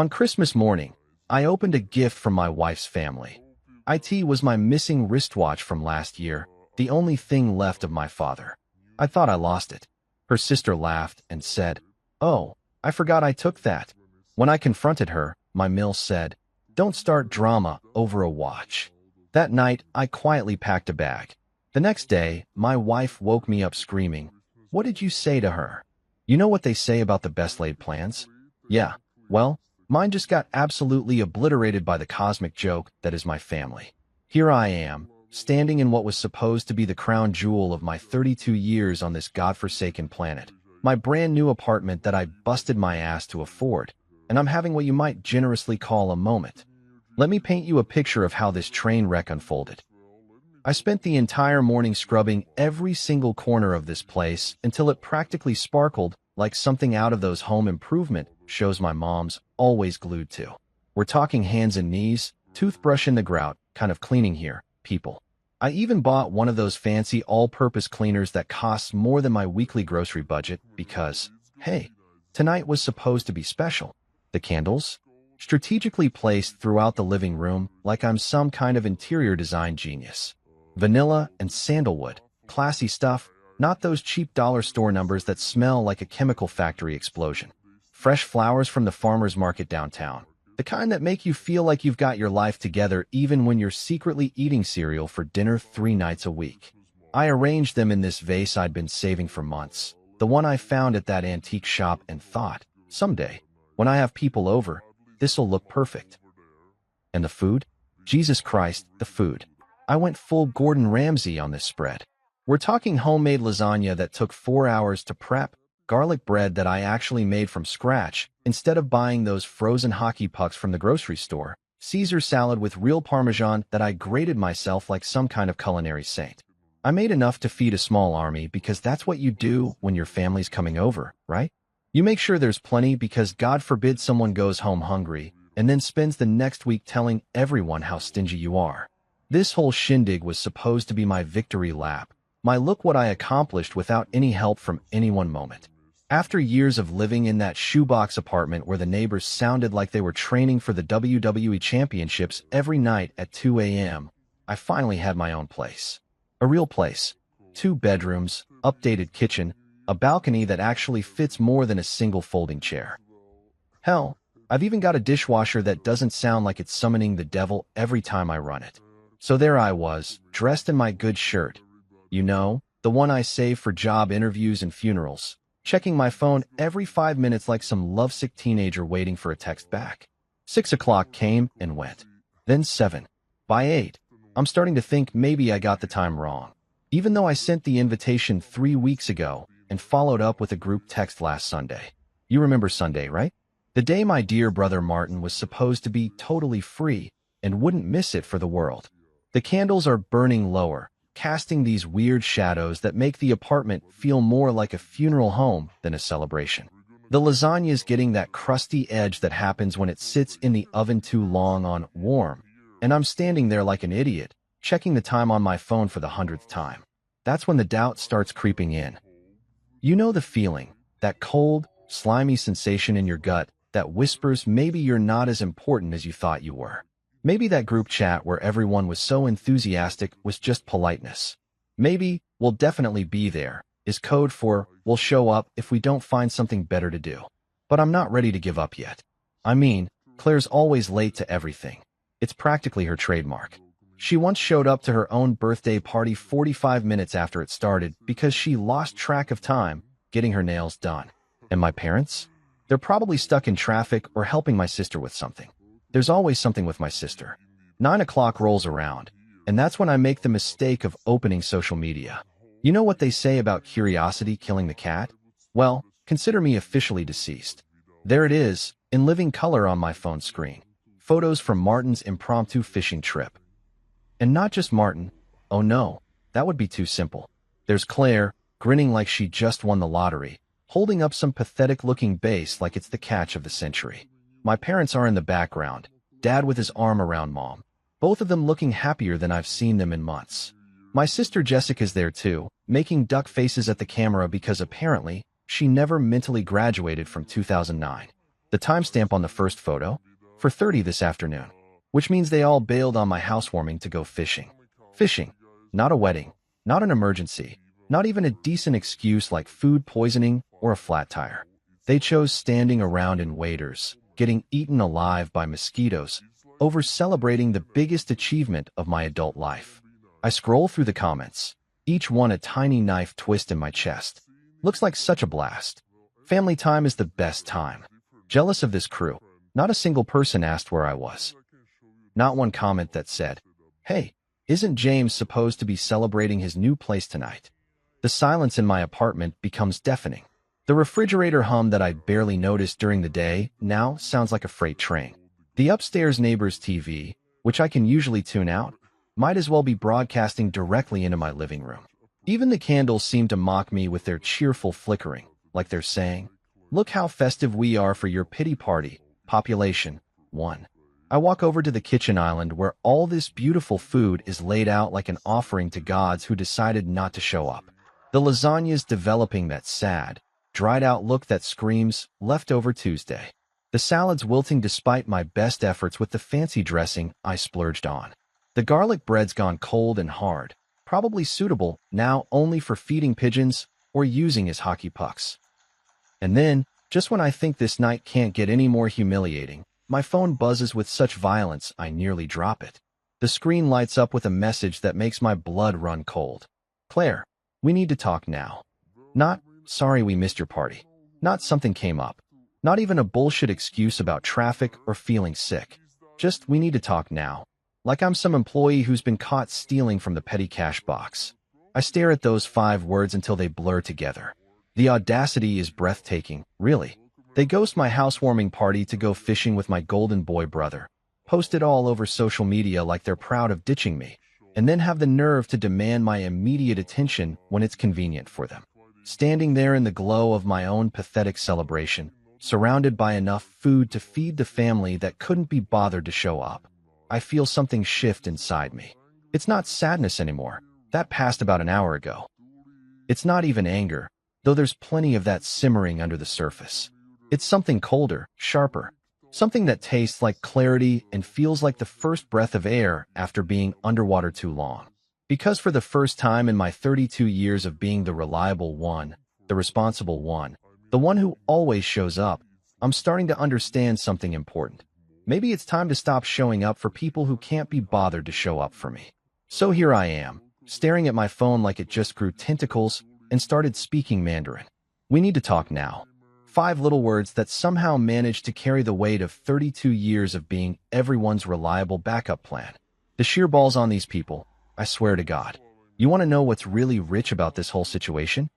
On Christmas morning, I opened a gift from my wife's family. It was my missing wristwatch from last year, the only thing left of my father. I thought I lost it. Her sister laughed and said, "Oh, I forgot I took that." When I confronted her, my Mill said, "Don't start drama over a watch." That night, I quietly packed a bag. The next day, my wife woke me up screaming, "What did you say to her?" You know what they say about the best laid plans? Yeah, well, mine just got absolutely obliterated by the cosmic joke that is my family. Here I am, standing in what was supposed to be the crown jewel of my 32 years on this godforsaken planet, my brand new apartment that I busted my ass to afford, and I'm having what you might generously call a moment. Let me paint you a picture of how this train wreck unfolded. I spent the entire morning scrubbing every single corner of this place until it practically sparkled like something out of those home improvement shows my mom's always glued to. We're talking hands and knees, toothbrush in the grout, kind of cleaning here, people. I even bought one of those fancy all-purpose cleaners that costs more than my weekly grocery budget because, hey, tonight was supposed to be special. The candles? Strategically placed throughout the living room like I'm some kind of interior design genius. Vanilla and sandalwood, classy stuff, not those cheap dollar store numbers that smell like a chemical factory explosion. Fresh flowers from the farmer's market downtown, the kind that make you feel like you've got your life together even when you're secretly eating cereal for dinner 3 nights a week. I arranged them in this vase I'd been saving for months, the one I found at that antique shop, and thought, someday, when I have people over, this'll look perfect. And the food? Jesus Christ, the food. I went full Gordon Ramsay on this spread. We're talking homemade lasagna that took 4 hours to prep, garlic bread that I actually made from scratch instead of buying those frozen hockey pucks from the grocery store, Caesar salad with real Parmesan that I grated myself like some kind of culinary saint. I made enough to feed a small army because that's what you do when your family's coming over, right? You make sure there's plenty because God forbid someone goes home hungry and then spends the next week telling everyone how stingy you are. This whole shindig was supposed to be my victory lap, my look what I accomplished without any help from anyone moment. After years of living in that shoebox apartment where the neighbors sounded like they were training for the WWE championships every night at 2 a.m., I finally had my own place. A real place. 2 bedrooms, updated kitchen, a balcony that actually fits more than a single folding chair. Hell, I've even got a dishwasher that doesn't sound like it's summoning the devil every time I run it. So there I was, dressed in my good shirt. You know, the one I save for job interviews and funerals, checking my phone every 5 minutes like some lovesick teenager waiting for a text back. 6 o'clock came and went. Then 7. By 8, I'm starting to think maybe I got the time wrong. Even though I sent the invitation 3 weeks ago and followed up with a group text last Sunday. You remember Sunday, right? The day my dear brother Martin was supposed to be totally free and wouldn't miss it for the world. The candles are burning lower, casting these weird shadows that make the apartment feel more like a funeral home than a celebration. The lasagna is getting that crusty edge that happens when it sits in the oven too long on warm, and I'm standing there like an idiot, checking the time on my phone for the 100th time. That's when the doubt starts creeping in. You know the feeling, that cold, slimy sensation in your gut that whispers maybe you're not as important as you thought you were. Maybe that group chat where everyone was so enthusiastic was just politeness. Maybe "we'll definitely be there" is code for "we'll show up if we don't find something better to do." But I'm not ready to give up yet. I mean, Claire's always late to everything. It's practically her trademark. She once showed up to her own birthday party 45 minutes after it started because she lost track of time getting her nails done. And my parents? They're probably stuck in traffic or helping my sister with something. There's always something with my sister. 9 o'clock rolls around, and that's when I make the mistake of opening social media. You know what they say about curiosity killing the cat? Well, consider me officially deceased. There it is, in living color on my phone screen. Photos from Martin's impromptu fishing trip. And not just Martin. Oh no, that would be too simple. There's Claire, grinning like she just won the lottery, holding up some pathetic-looking base like it's the catch of the century. My parents are in the background, Dad with his arm around Mom, both of them looking happier than I've seen them in months. My sister Jessica's there too, making duck faces at the camera because apparently she never mentally graduated from 2009. The timestamp on the first photo? 4:30 this afternoon. Which means they all bailed on my housewarming to go fishing. Fishing. Not a wedding. Not an emergency. Not even a decent excuse like food poisoning or a flat tire. They chose standing around in waders, getting eaten alive by mosquitoes, over celebrating the biggest achievement of my adult life. I scroll through the comments, each one a tiny knife twist in my chest. Looks like such a blast. Family time is the best time. Jealous of this crew. Not a single person asked where I was. Not one comment that said, "Hey, isn't James supposed to be celebrating his new place tonight?" The silence in my apartment becomes deafening. The refrigerator hum that I barely noticed during the day now sounds like a freight train. The upstairs neighbor's TV, which I can usually tune out, might as well be broadcasting directly into my living room. Even the candles seem to mock me with their cheerful flickering, like they're saying, "Look how festive we are for your pity party, population 1." I walk over to the kitchen island where all this beautiful food is laid out like an offering to gods who decided not to show up. The lasagna's developing that sad, dried-out look that screams, "Leftover Tuesday." The salad's wilting despite my best efforts with the fancy dressing I splurged on. The garlic bread's gone cold and hard, probably suitable now only for feeding pigeons or using as hockey pucks. And then, just when I think this night can't get any more humiliating, my phone buzzes with such violence I nearly drop it. The screen lights up with a message that makes my blood run cold. "Claire, we need to talk now." Not, "Sorry we missed your party." Not, "Something came up." Not even a bullshit excuse about traffic or feeling sick. Just, "We need to talk now." Like I'm some employee who's been caught stealing from the petty cash box. I stare at those 5 words until they blur together. The audacity is breathtaking, really. They ghost my housewarming party to go fishing with my golden boy brother, post it all over social media like they're proud of ditching me, and then have the nerve to demand my immediate attention when it's convenient for them. Standing there in the glow of my own pathetic celebration, surrounded by enough food to feed the family that couldn't be bothered to show up, I feel something shift inside me. It's not sadness anymore. That passed about an hour ago. It's not even anger, though there's plenty of that simmering under the surface. It's something colder, sharper, something that tastes like clarity and feels like the first breath of air after being underwater too long. Because for the first time in my 32 years of being the reliable one, the responsible one, the one who always shows up, I'm starting to understand something important. Maybe it's time to stop showing up for people who can't be bothered to show up for me. So here I am, staring at my phone like it just grew tentacles and started speaking Mandarin. "We need to talk now." 5 little words that somehow managed to carry the weight of 32 years of being everyone's reliable backup plan. The sheer balls on these people, I swear to God. You want to know what's really rich about this whole situation?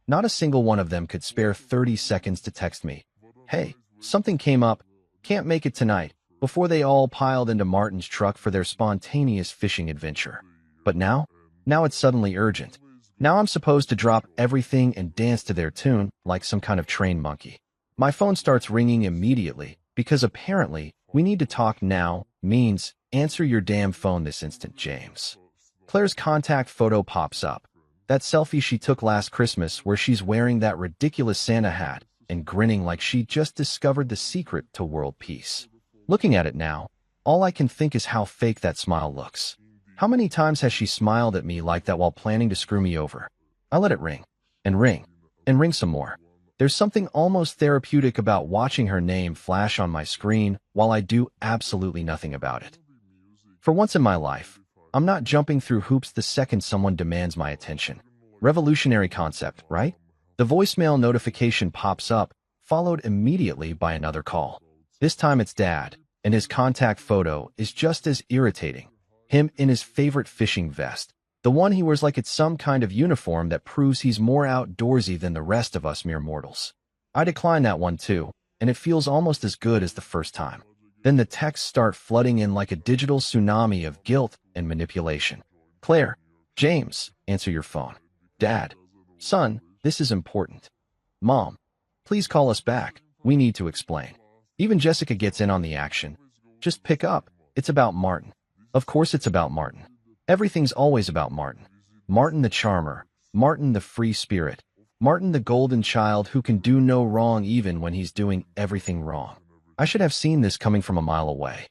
Not a single one of them could spare 30 seconds to text me, "Hey, something came up, can't make it tonight," before they all piled into Martin's truck for their spontaneous fishing adventure. But now it's suddenly urgent. Now I'm supposed to drop everything and dance to their tune like some kind of trained monkey. My phone starts ringing immediately because apparently "we need to talk now" means "answer your damn phone this instant, James." Claire's contact photo pops up. That selfie she took last Christmas where she's wearing that ridiculous Santa hat and grinning like she just discovered the secret to world peace. Looking at it now, all I can think is how fake that smile looks. How many times has she smiled at me like that while planning to screw me over? I let it ring, and ring, and ring some more. There's something almost therapeutic about watching her name flash on my screen while I do absolutely nothing about it. For once in my life, I'm not jumping through hoops the second someone demands my attention. Revolutionary concept, right? The voicemail notification pops up, followed immediately by another call. This time it's Dad, and his contact photo is just as irritating. Him in his favorite fishing vest, the one he wears like it's some kind of uniform that proves he's more outdoorsy than the rest of us mere mortals. I decline that one too, and it feels almost as good as the first time. Then the texts start flooding in like a digital tsunami of guilt and manipulation. "Claire, James, answer your phone." "Dad, son, this is important." "Mom, please call us back. We need to explain." Even Jessica gets in on the action. "Just pick up. It's about Martin." Of course it's about Martin. Everything's always about Martin. Martin the charmer, Martin the free spirit, Martin, the golden child who can do no wrong even when he's doing everything wrong. I should have seen this coming from a mile away.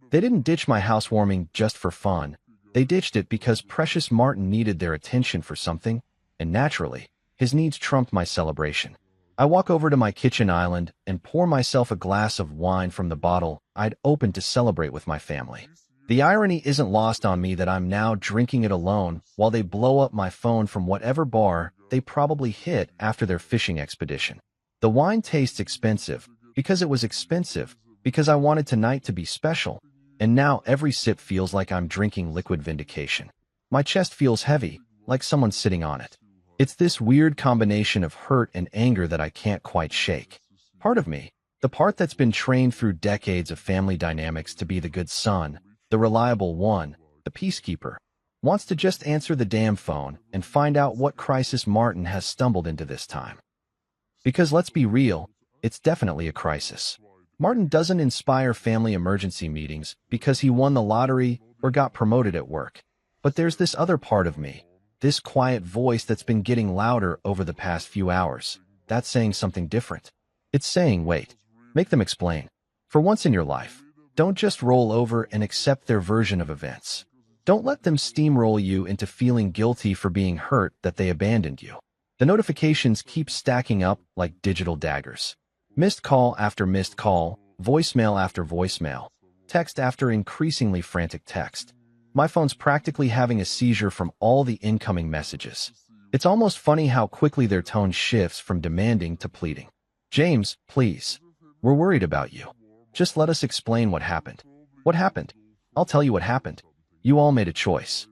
They didn't ditch my housewarming just for fun. They ditched it because precious Martin needed their attention for something, and naturally, his needs trumped my celebration. I walk over to my kitchen island and pour myself a glass of wine from the bottle I'd opened to celebrate with my family. The irony isn't lost on me that I'm now drinking it alone while they blow up my phone from whatever bar they probably hit after their fishing expedition. The wine tastes expensive because it was expensive, because I wanted tonight to be special, and now every sip feels like I'm drinking liquid vindication. My chest feels heavy, like someone's sitting on it. It's this weird combination of hurt and anger that I can't quite shake. Part of me, the part that's been trained through decades of family dynamics to be the good son, the reliable one, the peacekeeper, wants to just answer the damn phone and find out what crisis Martin has stumbled into this time. Because let's be real, it's definitely a crisis. Martin doesn't inspire family emergency meetings because he won the lottery or got promoted at work. But there's this other part of me, this quiet voice that's been getting louder over the past few hours. That's saying something different. It's saying, wait, make them explain. For once in your life, don't just roll over and accept their version of events. Don't let them steamroll you into feeling guilty for being hurt that they abandoned you. The notifications keep stacking up like digital daggers. Missed call after missed call, voicemail after voicemail, text after increasingly frantic text. My phone's practically having a seizure from all the incoming messages. It's almost funny how quickly their tone shifts from demanding to pleading. James, please. We're worried about you. Just let us explain what happened. What happened? I'll tell you what happened. You all made a choice.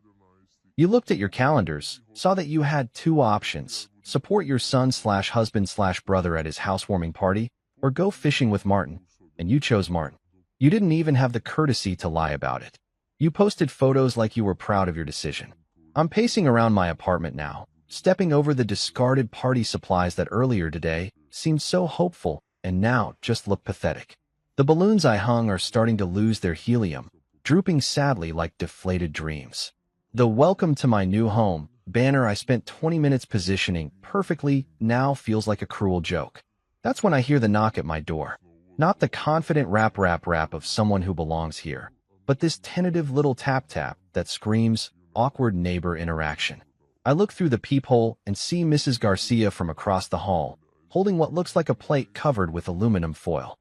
You looked at your calendars, saw that you had two options: support your son/husband/brother at his housewarming party, or go fishing with Martin, and you chose Martin. You didn't even have the courtesy to lie about it. You posted photos like you were proud of your decision. I'm pacing around my apartment now, stepping over the discarded party supplies that earlier today seemed so hopeful and now just look pathetic. The balloons I hung are starting to lose their helium, drooping sadly like deflated dreams. The "Welcome to my new home" banner I spent 20 minutes positioning perfectly now feels like a cruel joke. That's when I hear the knock at my door. Not the confident rap of someone who belongs here, but this tentative little tap that screams awkward neighbor interaction. I look through the peephole and see Mrs. Garcia from across the hall, holding what looks like a plate covered with aluminum foil.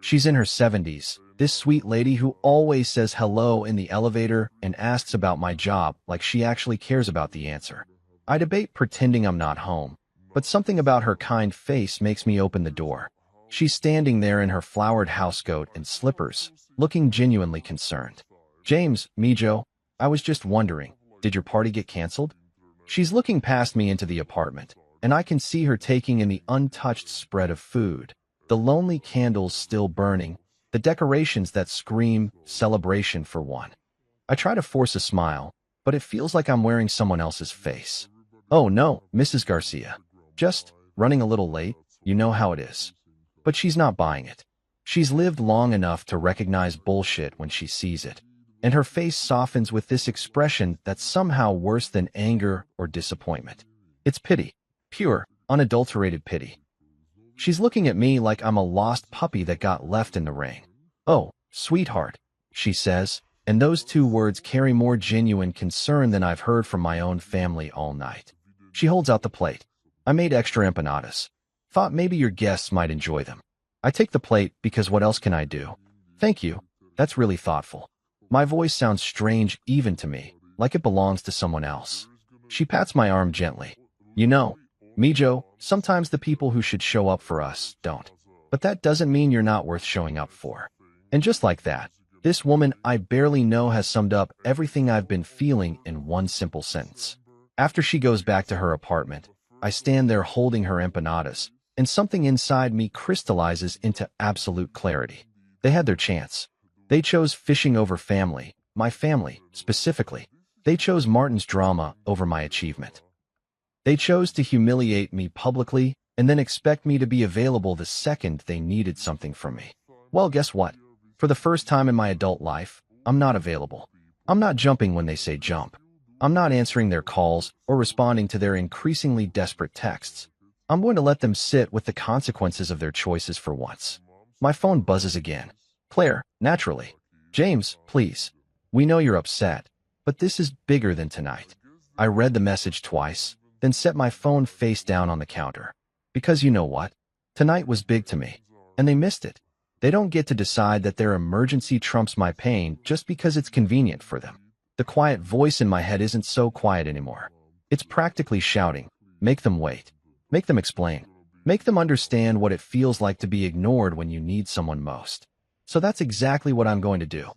She's in her 70s, this sweet lady who always says hello in the elevator and asks about my job like she actually cares about the answer. I debate pretending I'm not home, but something about her kind face makes me open the door. She's standing there in her flowered housecoat and slippers, looking genuinely concerned. James, Mijo, I was just wondering, did your party get canceled? She's looking past me into the apartment, and I can see her taking in the untouched spread of food, the lonely candles still burning, the decorations that scream celebration for one. I try to force a smile, but it feels like I'm wearing someone else's face. Oh no, Mrs. Garcia. Just running a little late, you know how it is. But she's not buying it. She's lived long enough to recognize bullshit when she sees it, and her face softens with this expression that's somehow worse than anger or disappointment. It's pity. Pure, unadulterated pity. She's looking at me like I'm a lost puppy that got left in the rain. Oh, sweetheart, she says, and those two words carry more genuine concern than I've heard from my own family all night. She holds out the plate. I made extra empanadas. Thought maybe your guests might enjoy them. I take the plate because what else can I do? Thank you. That's really thoughtful. My voice sounds strange even to me, like it belongs to someone else. She pats my arm gently. You know, Mijo, sometimes the people who should show up for us don't. But that doesn't mean you're not worth showing up for. And just like that, this woman I barely know has summed up everything I've been feeling in one simple sentence. After she goes back to her apartment, I stand there holding her empanadas, and something inside me crystallizes into absolute clarity. They had their chance. They chose fishing over family, my family, specifically. They chose Martin's drama over my achievement. They chose to humiliate me publicly and then expect me to be available the second they needed something from me. Well, guess what? For the first time in my adult life, I'm not available. I'm not jumping when they say jump. I'm not answering their calls or responding to their increasingly desperate texts. I'm going to let them sit with the consequences of their choices for once. My phone buzzes again. Claire, naturally. James, please. We know you're upset, but this is bigger than tonight. I read the message twice, then set my phone face down on the counter. Because you know what? Tonight was big to me, and they missed it. They don't get to decide that their emergency trumps my pain just because it's convenient for them. The quiet voice in my head isn't so quiet anymore. It's practically shouting, make them wait. Make them explain. Make them understand what it feels like to be ignored when you need someone most. So that's exactly what I'm going to do.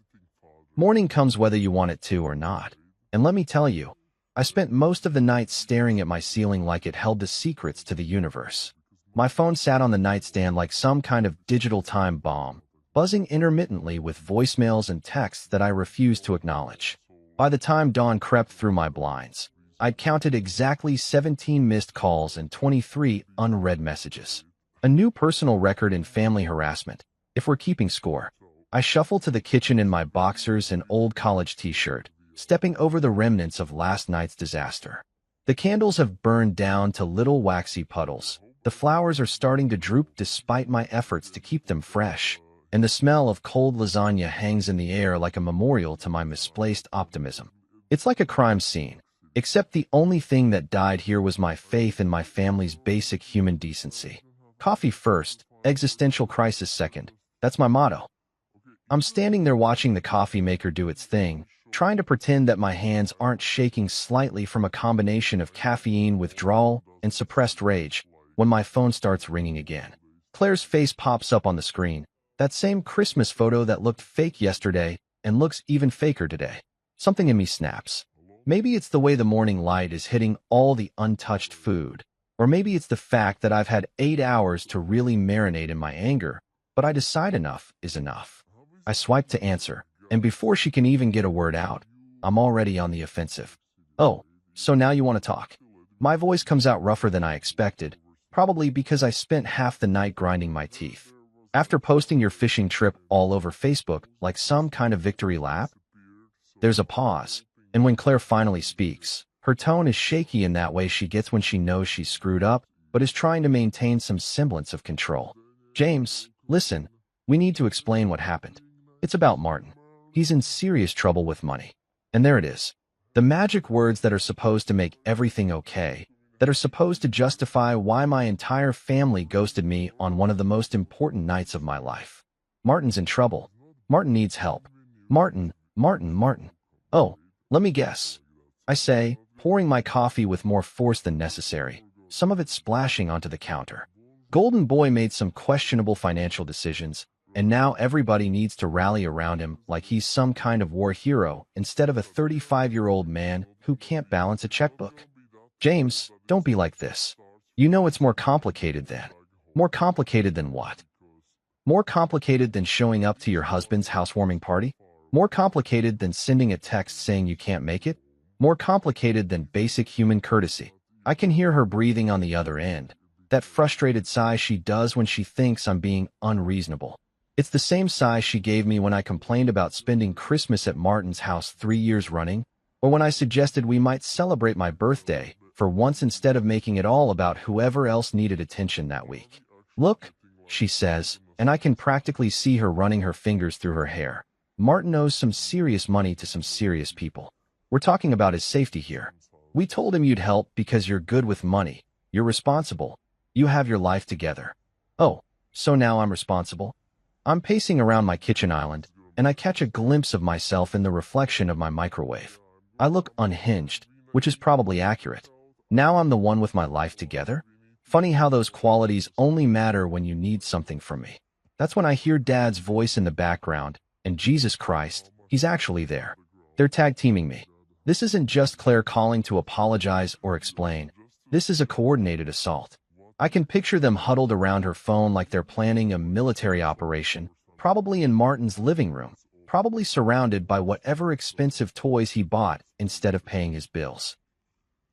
Morning comes whether you want it to or not. And let me tell you, I spent most of the night staring at my ceiling like it held the secrets to the universe. My phone sat on the nightstand like some kind of digital time bomb, buzzing intermittently with voicemails and texts that I refused to acknowledge. By the time dawn crept through my blinds, I'd counted exactly 17 missed calls and 23 unread messages. A new personal record in family harassment, if we're keeping score. I shuffled to the kitchen in my boxers and old college t-shirt, stepping over the remnants of last night's disaster. The candles have burned down to little waxy puddles. The flowers are starting to droop despite my efforts to keep them fresh, and the smell of cold lasagna hangs in the air like a memorial to my misplaced optimism. It's like a crime scene, except the only thing that died here was my faith in my family's basic human decency. Coffee first, existential crisis second. That's my motto. I'm standing there watching the coffee maker do its thing, trying to pretend that my hands aren't shaking slightly from a combination of caffeine withdrawal and suppressed rage, when my phone starts ringing again. Claire's face pops up on the screen, that same Christmas photo that looked fake yesterday and looks even faker today. Something in me snaps. Maybe it's the way the morning light is hitting all the untouched food, or maybe it's the fact that I've had 8 hours to really marinate in my anger, but I decide enough is enough. I swipe to answer, and before she can even get a word out, I'm already on the offensive. Oh, so now you want to talk? My voice comes out rougher than I expected, probably because I spent half the night grinding my teeth. After posting your fishing trip all over Facebook like some kind of victory lap? There's a pause, and when Claire finally speaks, her tone is shaky in that way she gets when she knows she's screwed up, but is trying to maintain some semblance of control. James, listen, we need to explain what happened. It's about Martin. He's in serious trouble with money. And there it is. The magic words that are supposed to make everything okay, that are supposed to justify why my entire family ghosted me on one of the most important nights of my life. Martin's in trouble. Martin needs help. Martin. Oh, let me guess. I say, pouring my coffee with more force than necessary, some of it splashing onto the counter. Golden Boy made some questionable financial decisions, and now everybody needs to rally around him like he's some kind of war hero instead of a 35-year-old man who can't balance a checkbook. James, don't be like this. You know it's more complicated than. More complicated than what? More complicated than showing up to your husband's housewarming party? More complicated than sending a text saying you can't make it? More complicated than basic human courtesy. I can hear her breathing on the other end. That frustrated sigh she does when she thinks I'm being unreasonable. It's the same sigh she gave me when I complained about spending Christmas at Martin's house 3 years running, or when I suggested we might celebrate my birthday for once instead of making it all about whoever else needed attention that week. Look, she says, and I can practically see her running her fingers through her hair. Martin owes some serious money to some serious people. We're talking about his safety here. We told him you'd help because you're good with money. You're responsible. You have your life together. Oh, so now I'm responsible? I'm pacing around my kitchen island, and I catch a glimpse of myself in the reflection of my microwave. I look unhinged, which is probably accurate. Now I'm the one with my life together? Funny how those qualities only matter when you need something from me. That's when I hear Dad's voice in the background, and Jesus Christ, he's actually there. They're tag-teaming me. This isn't just Claire calling to apologize or explain. This is a coordinated assault. I can picture them huddled around her phone like they're planning a military operation, probably in Martin's living room, probably surrounded by whatever expensive toys he bought instead of paying his bills.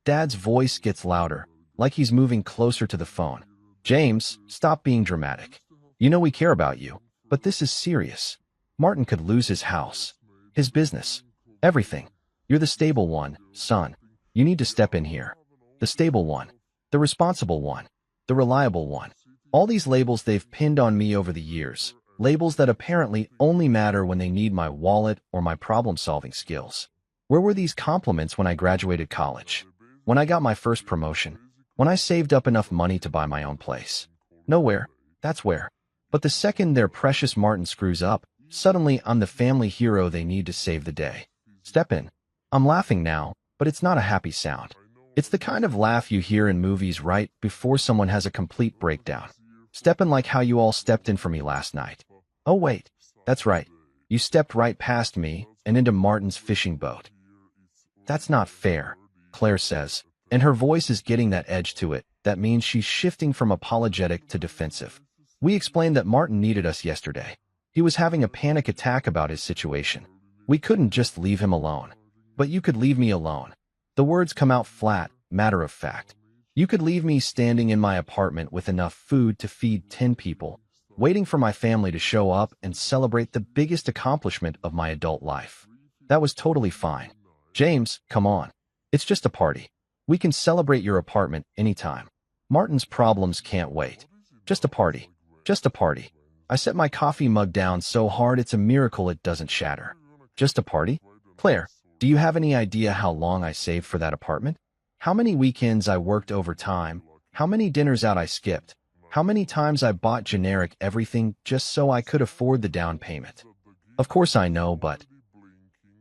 Dad's voice gets louder, like he's moving closer to the phone. James, stop being dramatic. You know we care about you, but this is serious. Martin could lose his house, his business, everything. You're the stable one, son. You need to step in here. The stable one. The responsible one. The reliable one. All these labels they've pinned on me over the years. Labels that apparently only matter when they need my wallet or my problem-solving skills. Where were these compliments when I graduated college? When I got my first promotion? When I saved up enough money to buy my own place? Nowhere. That's where. But the second their precious Martin screws up, suddenly I'm the family hero they need to save the day. Step in. I'm laughing now, but it's not a happy sound. It's the kind of laugh you hear in movies right before someone has a complete breakdown. Step in like how you all stepped in for me last night. Oh wait, that's right. You stepped right past me and into Martin's fishing boat. That's not fair, Claire says, and her voice is getting that edge to it. That means she's shifting from apologetic to defensive. We explained that Martin needed us yesterday. He was having a panic attack about his situation. We couldn't just leave him alone. But you could leave me alone. The words come out flat, matter of fact. You could leave me standing in my apartment with enough food to feed 10 people, waiting for my family to show up and celebrate the biggest accomplishment of my adult life. That was totally fine. James, come on. It's just a party. We can celebrate your apartment anytime. Martin's problems can't wait. Just a party. Just a party. I set my coffee mug down so hard it's a miracle it doesn't shatter. Just a party? Claire, do you have any idea how long I saved for that apartment? How many weekends I worked overtime? How many dinners out I skipped? How many times I bought generic everything just so I could afford the down payment? Of course I know, but...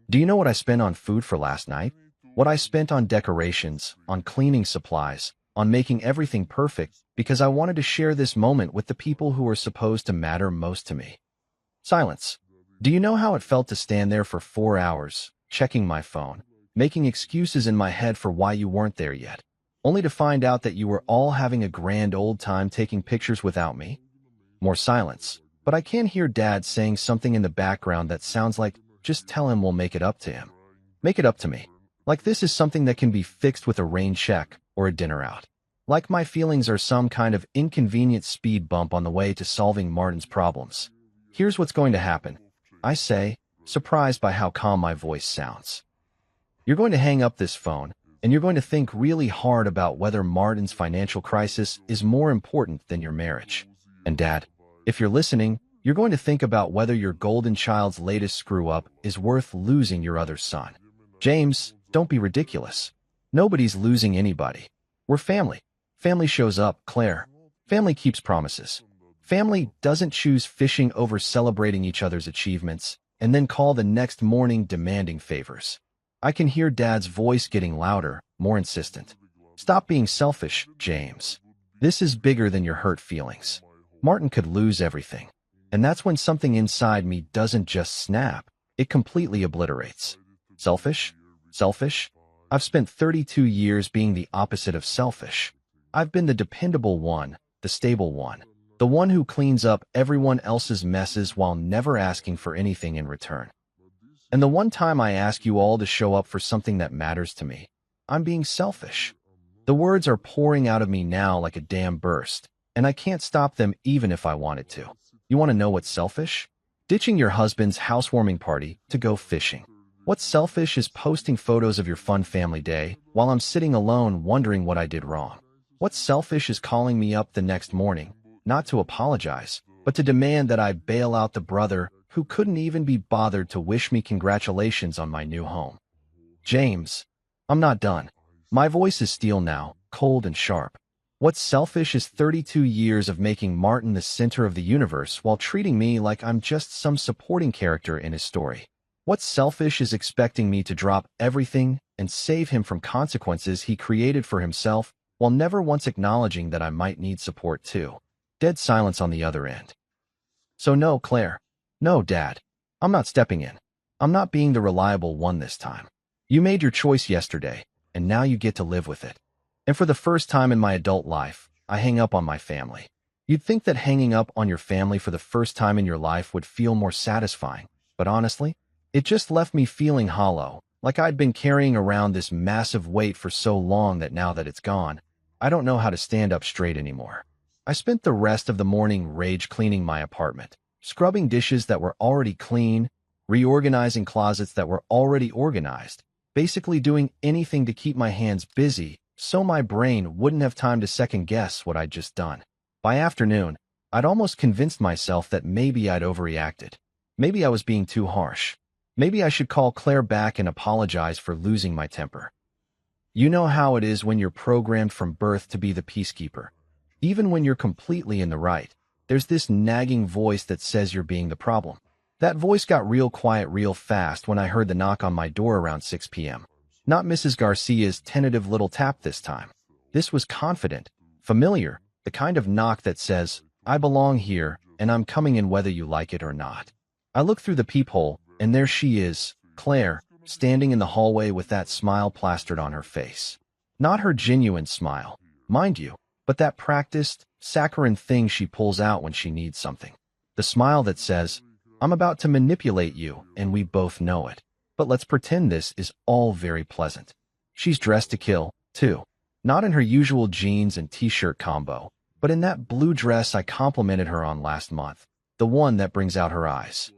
Do you know what I spent on food for last night? What I spent on decorations, on cleaning supplies, on making everything perfect, because I wanted to share this moment with the people who are supposed to matter most to me. Silence. Do you know how it felt to stand there for 4 hours, checking my phone, making excuses in my head for why you weren't there yet, only to find out that you were all having a grand old time taking pictures without me? More silence, but I can hear Dad saying something in the background that sounds like, just tell him we'll make it up to him. Make it up to me. Like this is something that can be fixed with a rain check or a dinner out. Like my feelings are some kind of inconvenient speed bump on the way to solving Martin's problems. Here's what's going to happen, I say, surprised by how calm my voice sounds. You're going to hang up this phone, and you're going to think really hard about whether Martin's financial crisis is more important than your marriage. And Dad, if you're listening, you're going to think about whether your golden child's latest screw-up is worth losing your other son. James, don't be ridiculous. Nobody's losing anybody. We're family. Family shows up, Claire. Family keeps promises. Family doesn't choose fishing over celebrating each other's achievements and then call the next morning demanding favors. I can hear Dad's voice getting louder, more insistent. Stop being selfish, James. This is bigger than your hurt feelings. Martin could lose everything. And that's when something inside me doesn't just snap, it completely obliterates. Selfish? Selfish? I've spent 32 years being the opposite of selfish. I've been the dependable one, the stable one, the one who cleans up everyone else's messes while never asking for anything in return. And the one time I ask you all to show up for something that matters to me, I'm being selfish. The words are pouring out of me now like a dam burst, and I can't stop them even if I wanted to. You want to know what's selfish? Ditching your husband's housewarming party to go fishing. What's selfish is posting photos of your fun family day while I'm sitting alone wondering what I did wrong. What's selfish is calling me up the next morning, not to apologize, but to demand that I bail out the brother who couldn't even be bothered to wish me congratulations on my new home. James, I'm not done. My voice is steel now, cold and sharp. What's selfish is 32 years of making Martin the center of the universe while treating me like I'm just some supporting character in his story. What's selfish is expecting me to drop everything and save him from consequences he created for himself while never once acknowledging that I might need support too. Dead silence on the other end. So no, Claire. No, Dad. I'm not stepping in. I'm not being the reliable one this time. You made your choice yesterday, and now you get to live with it. And for the first time in my adult life, I hang up on my family. You'd think that hanging up on your family for the first time in your life would feel more satisfying, but honestly, it just left me feeling hollow, like I'd been carrying around this massive weight for so long that now that it's gone, I don't know how to stand up straight anymore. I spent the rest of the morning rage cleaning my apartment, scrubbing dishes that were already clean, reorganizing closets that were already organized, basically doing anything to keep my hands busy so my brain wouldn't have time to second-guess what I'd just done. By afternoon, I'd almost convinced myself that maybe I'd overreacted. Maybe I was being too harsh. Maybe I should call Claire back and apologize for losing my temper. You know how it is when you're programmed from birth to be the peacekeeper. Even when you're completely in the right, there's this nagging voice that says you're being the problem. That voice got real quiet real fast when I heard the knock on my door around 6 p.m. Not Mrs. Garcia's tentative little tap this time. This was confident, familiar, the kind of knock that says, "I belong here, and I'm coming in whether you like it or not." I look through the peephole, and there she is, Claire, standing in the hallway with that smile plastered on her face. Not her genuine smile, mind you, but that practiced, saccharine thing she pulls out when she needs something. The smile that says, "I'm about to manipulate you, and we both know it. But let's pretend this is all very pleasant." She's dressed to kill, too. Not in her usual jeans and t-shirt combo, but in that blue dress I complimented her on last month, the one that brings out her eyes.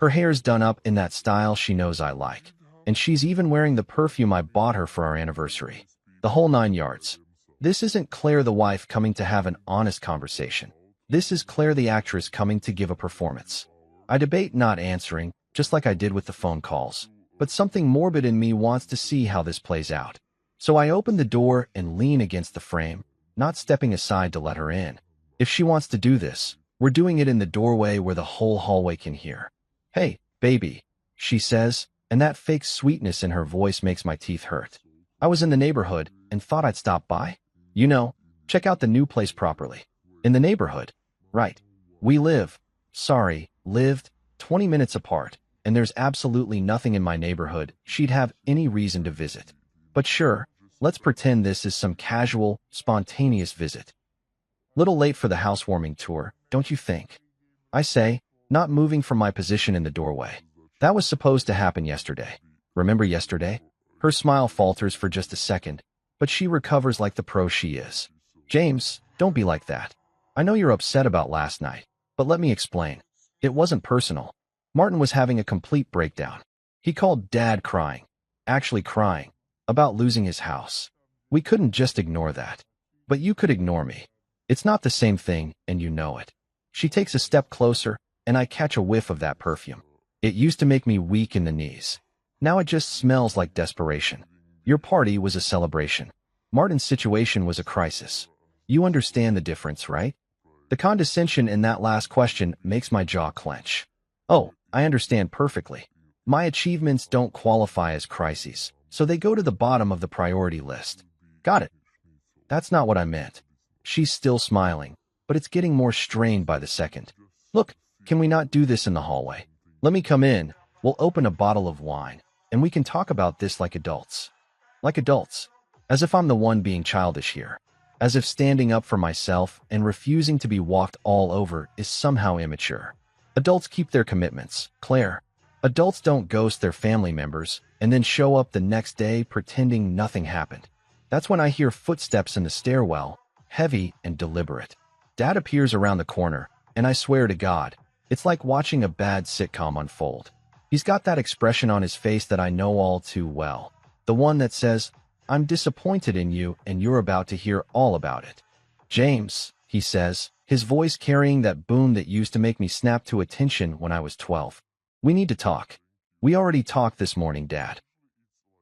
Her hair's done up in that style she knows I like, and she's even wearing the perfume I bought her for our anniversary. The whole 9 yards. This isn't Claire the wife coming to have an honest conversation. This is Claire the actress coming to give a performance. I debate not answering, just like I did with the phone calls, but something morbid in me wants to see how this plays out. So I open the door and lean against the frame, not stepping aside to let her in. If she wants to do this, we're doing it in the doorway where the whole hallway can hear. "Hey, baby," she says, and that fake sweetness in her voice makes my teeth hurt. "I was in the neighborhood and thought I'd stop by. You know, check out the new place properly." In the neighborhood? Right. We lived 20 minutes apart, and there's absolutely nothing in my neighborhood she'd have any reason to visit. But sure, let's pretend this is some casual, spontaneous visit. Little late for the housewarming tour, don't you think? I say, not moving from my position in the doorway. That was supposed to happen yesterday. Remember yesterday? Her smile falters for just a second, but she recovers like the pro she is. "James, don't be like that. I know you're upset about last night, but let me explain. It wasn't personal. Martin was having a complete breakdown. He called Dad crying, actually crying, about losing his house. We couldn't just ignore that. But you could ignore me. It's not the same thing, and you know it." She takes a step closer, and I catch a whiff of that perfume. It used to make me weak in the knees. Now it just smells like desperation. Your party was a celebration. Martin's situation was a crisis. You understand the difference, right? The condescension in that last question makes my jaw clench. Oh, I understand perfectly. My achievements don't qualify as crises, so they go to the bottom of the priority list. Got it. That's not what I meant. She's still smiling, but it's getting more strained by the second. "Look, can we not do this in the hallway? Let me come in, we'll open a bottle of wine, and we can talk about this like adults." Like adults. As if I'm the one being childish here. As if standing up for myself and refusing to be walked all over is somehow immature. Adults keep their commitments, Claire. Adults don't ghost their family members and then show up the next day pretending nothing happened. That's when I hear footsteps in the stairwell, heavy and deliberate. Dad appears around the corner, and I swear to God, it's like watching a bad sitcom unfold. He's got that expression on his face that I know all too well. The one that says, "I'm disappointed in you and you're about to hear all about it." "James," he says, his voice carrying that boom that used to make me snap to attention when I was 12. "We need to talk." "We already talked this morning, Dad."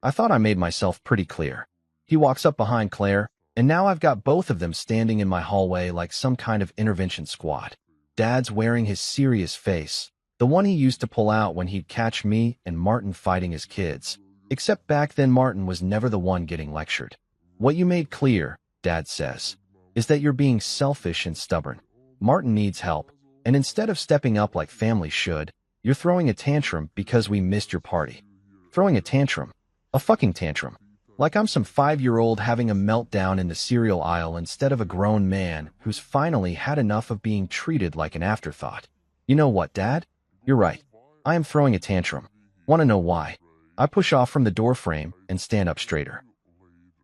I thought I made myself pretty clear. He walks up behind Claire, and now I've got both of them standing in my hallway like some kind of intervention squad. Dad's wearing his serious face, the one he used to pull out when he'd catch me and Martin fighting his kids. Except back then Martin was never the one getting lectured. "What you made clear," Dad says, "is that you're being selfish and stubborn. Martin needs help, and instead of stepping up like families should, you're throwing a tantrum because we missed your party." Throwing a tantrum. A fucking tantrum. Like I'm some 5-year-old having a meltdown in the cereal aisle instead of a grown man who's finally had enough of being treated like an afterthought. "You know what, Dad? You're right. I am throwing a tantrum. Want to know why?" I push off from the doorframe and stand up straighter.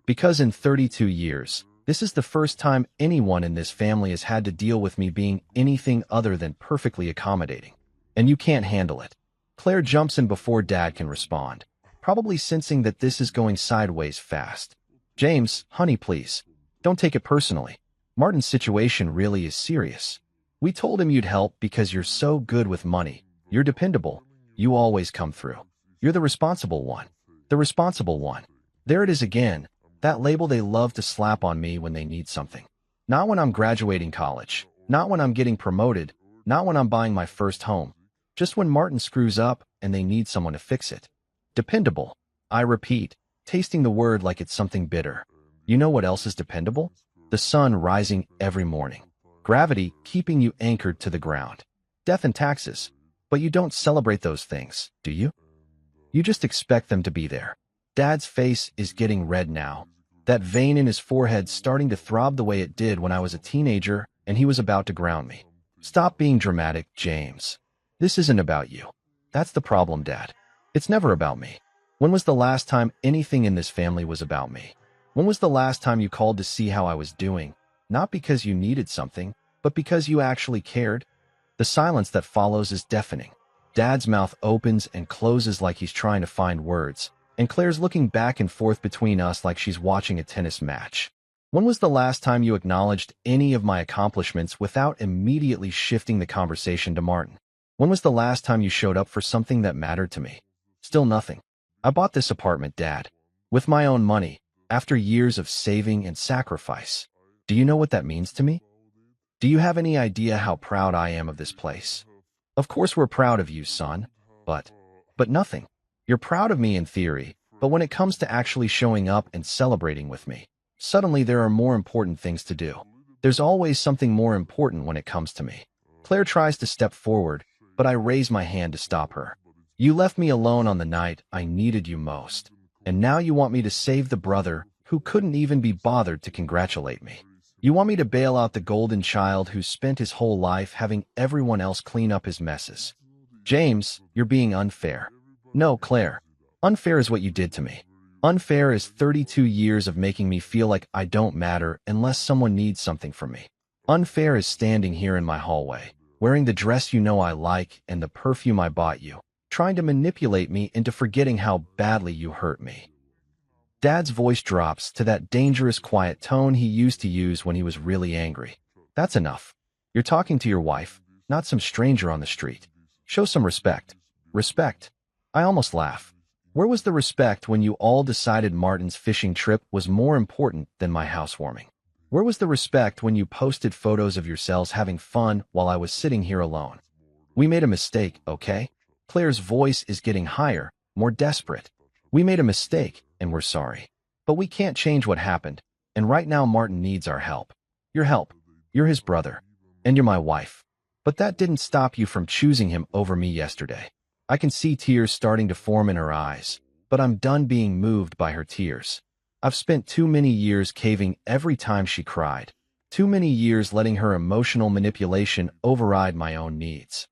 Because in 32 years, this is the first time anyone in this family has had to deal with me being anything other than perfectly accommodating. And you can't handle it. Claire jumps in before Dad can respond. probably sensing that this is going sideways fast. James, honey, please. Don't take it personally. Martin's situation really is serious. We told him you'd help because you're so good with money. You're dependable. You always come through. You're the responsible one. The responsible one. There it is again, that label they love to slap on me when they need something. Not when I'm graduating college. Not when I'm getting promoted. Not when I'm buying my first home. Just when Martin screws up and they need someone to fix it. Dependable. I repeat, tasting the word like it's something bitter. You know what else is dependable? The sun rising every morning. Gravity keeping you anchored to the ground. Death and taxes. But you don't celebrate those things, do you? You just expect them to be there. Dad's face is getting red now. That vein in his forehead starting to throb the way it did when I was a teenager and he was about to ground me. Stop being dramatic, James. This isn't about you. That's the problem, Dad. It's never about me. When was the last time anything in this family was about me? When was the last time you called to see how I was doing? Not because you needed something, but because you actually cared? The silence that follows is deafening. Dad's mouth opens and closes like he's trying to find words, and Claire's looking back and forth between us like she's watching a tennis match. When was the last time you acknowledged any of my accomplishments without immediately shifting the conversation to Martin? When was the last time you showed up for something that mattered to me? Still nothing. I bought this apartment, Dad, with my own money, after years of saving and sacrifice. Do you know what that means to me? Do you have any idea how proud I am of this place? Of course we're proud of you, son, but nothing. You're proud of me in theory, but when it comes to actually showing up and celebrating with me, suddenly there are more important things to do. There's always something more important when it comes to me. Claire tries to step forward, but I raise my hand to stop her. You left me alone on the night I needed you most, and now you want me to save the brother who couldn't even be bothered to congratulate me. You want me to bail out the golden child who spent his whole life having everyone else clean up his messes. James, you're being unfair. No, Claire. Unfair is what you did to me. Unfair is 32 years of making me feel like I don't matter unless someone needs something from me. Unfair is standing here in my hallway, wearing the dress you know I like and the perfume I bought you, trying to manipulate me into forgetting how badly you hurt me. Dad's voice drops to that dangerous quiet tone he used to use when he was really angry. That's enough. You're talking to your wife, not some stranger on the street. Show some respect. Respect. I almost laugh. Where was the respect when you all decided Martin's fishing trip was more important than my housewarming? Where was the respect when you posted photos of yourselves having fun while I was sitting here alone? We made a mistake, okay? Claire's voice is getting higher, more desperate. We made a mistake, and we're sorry. But we can't change what happened, and right now Martin needs our help. Your help. You're his brother, and you're my wife. But that didn't stop you from choosing him over me yesterday. I can see tears starting to form in her eyes, but I'm done being moved by her tears. I've spent too many years caving every time she cried. Too many years letting her emotional manipulation override my own needs.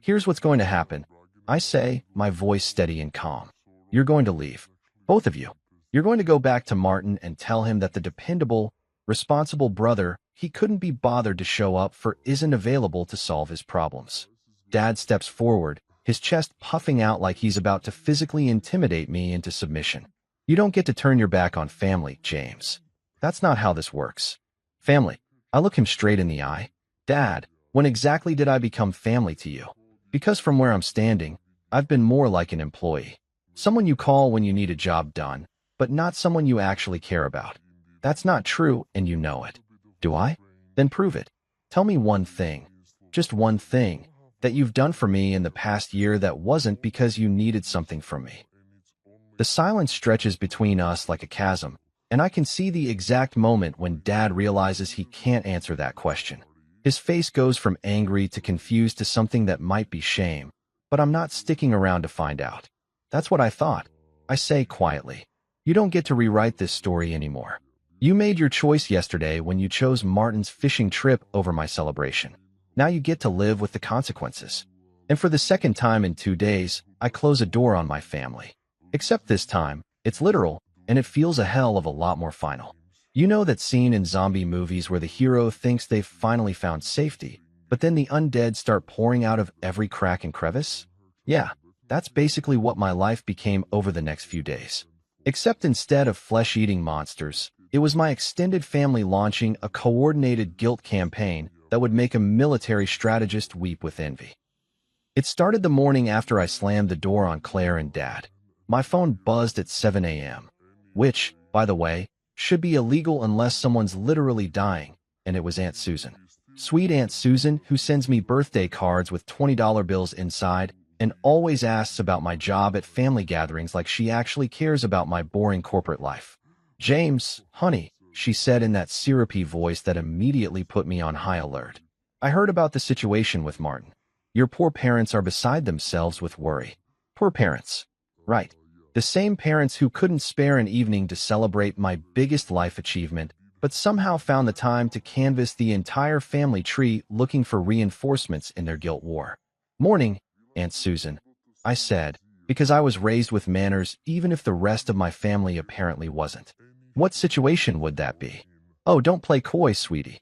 Here's what's going to happen. I say, my voice steady and calm. You're going to leave. Both of you. You're going to go back to Martin and tell him that the dependable, responsible brother he couldn't be bothered to show up for isn't available to solve his problems. Dad steps forward, his chest puffing out like he's about to physically intimidate me into submission. You don't get to turn your back on family, James. That's not how this works. Family. I look him straight in the eye. Dad, when exactly did I become family to you? Because from where I'm standing, I've been more like an employee. Someone you call when you need a job done, but not someone you actually care about. That's not true, and you know it. Do I? Then prove it. Tell me one thing, just one thing, that you've done for me in the past year that wasn't because you needed something from me. The silence stretches between us like a chasm, and I can see the exact moment when Dad realizes he can't answer that question. His face goes from angry to confused to something that might be shame, but I'm not sticking around to find out. That's what I thought. I say quietly. You don't get to rewrite this story anymore. You made your choice yesterday when you chose Martin's fishing trip over my celebration. Now you get to live with the consequences. And for the second time in 2 days, I close a door on my family. Except this time, it's literal, and it feels a hell of a lot more final. You know that scene in zombie movies where the hero thinks they've finally found safety, but then the undead start pouring out of every crack and crevice? Yeah, That's basically what my life became over the next few days. Except instead of flesh-eating monsters, it was my extended family launching a coordinated guilt campaign that would make a military strategist weep with envy. It started the morning after I slammed the door on Claire and Dad. My phone buzzed at 7 a.m., which, by the way, should be illegal unless someone's literally dying, and it was Aunt Susan. Sweet Aunt Susan, who sends me birthday cards with $20 bills inside and always asks about my job at family gatherings like she actually cares about my boring corporate life. "James, honey," she said in that syrupy voice that immediately put me on high alert. "I heard about the situation with Martin. Your poor parents are beside themselves with worry." Poor parents. Right. The same parents who couldn't spare an evening to celebrate my biggest life achievement, but somehow found the time to canvass the entire family tree looking for reinforcements in their guilt war. "Morning, Aunt Susan," I said, because I was raised with manners even if the rest of my family apparently wasn't. "What situation would that be?" "Oh, don't play coy, sweetie.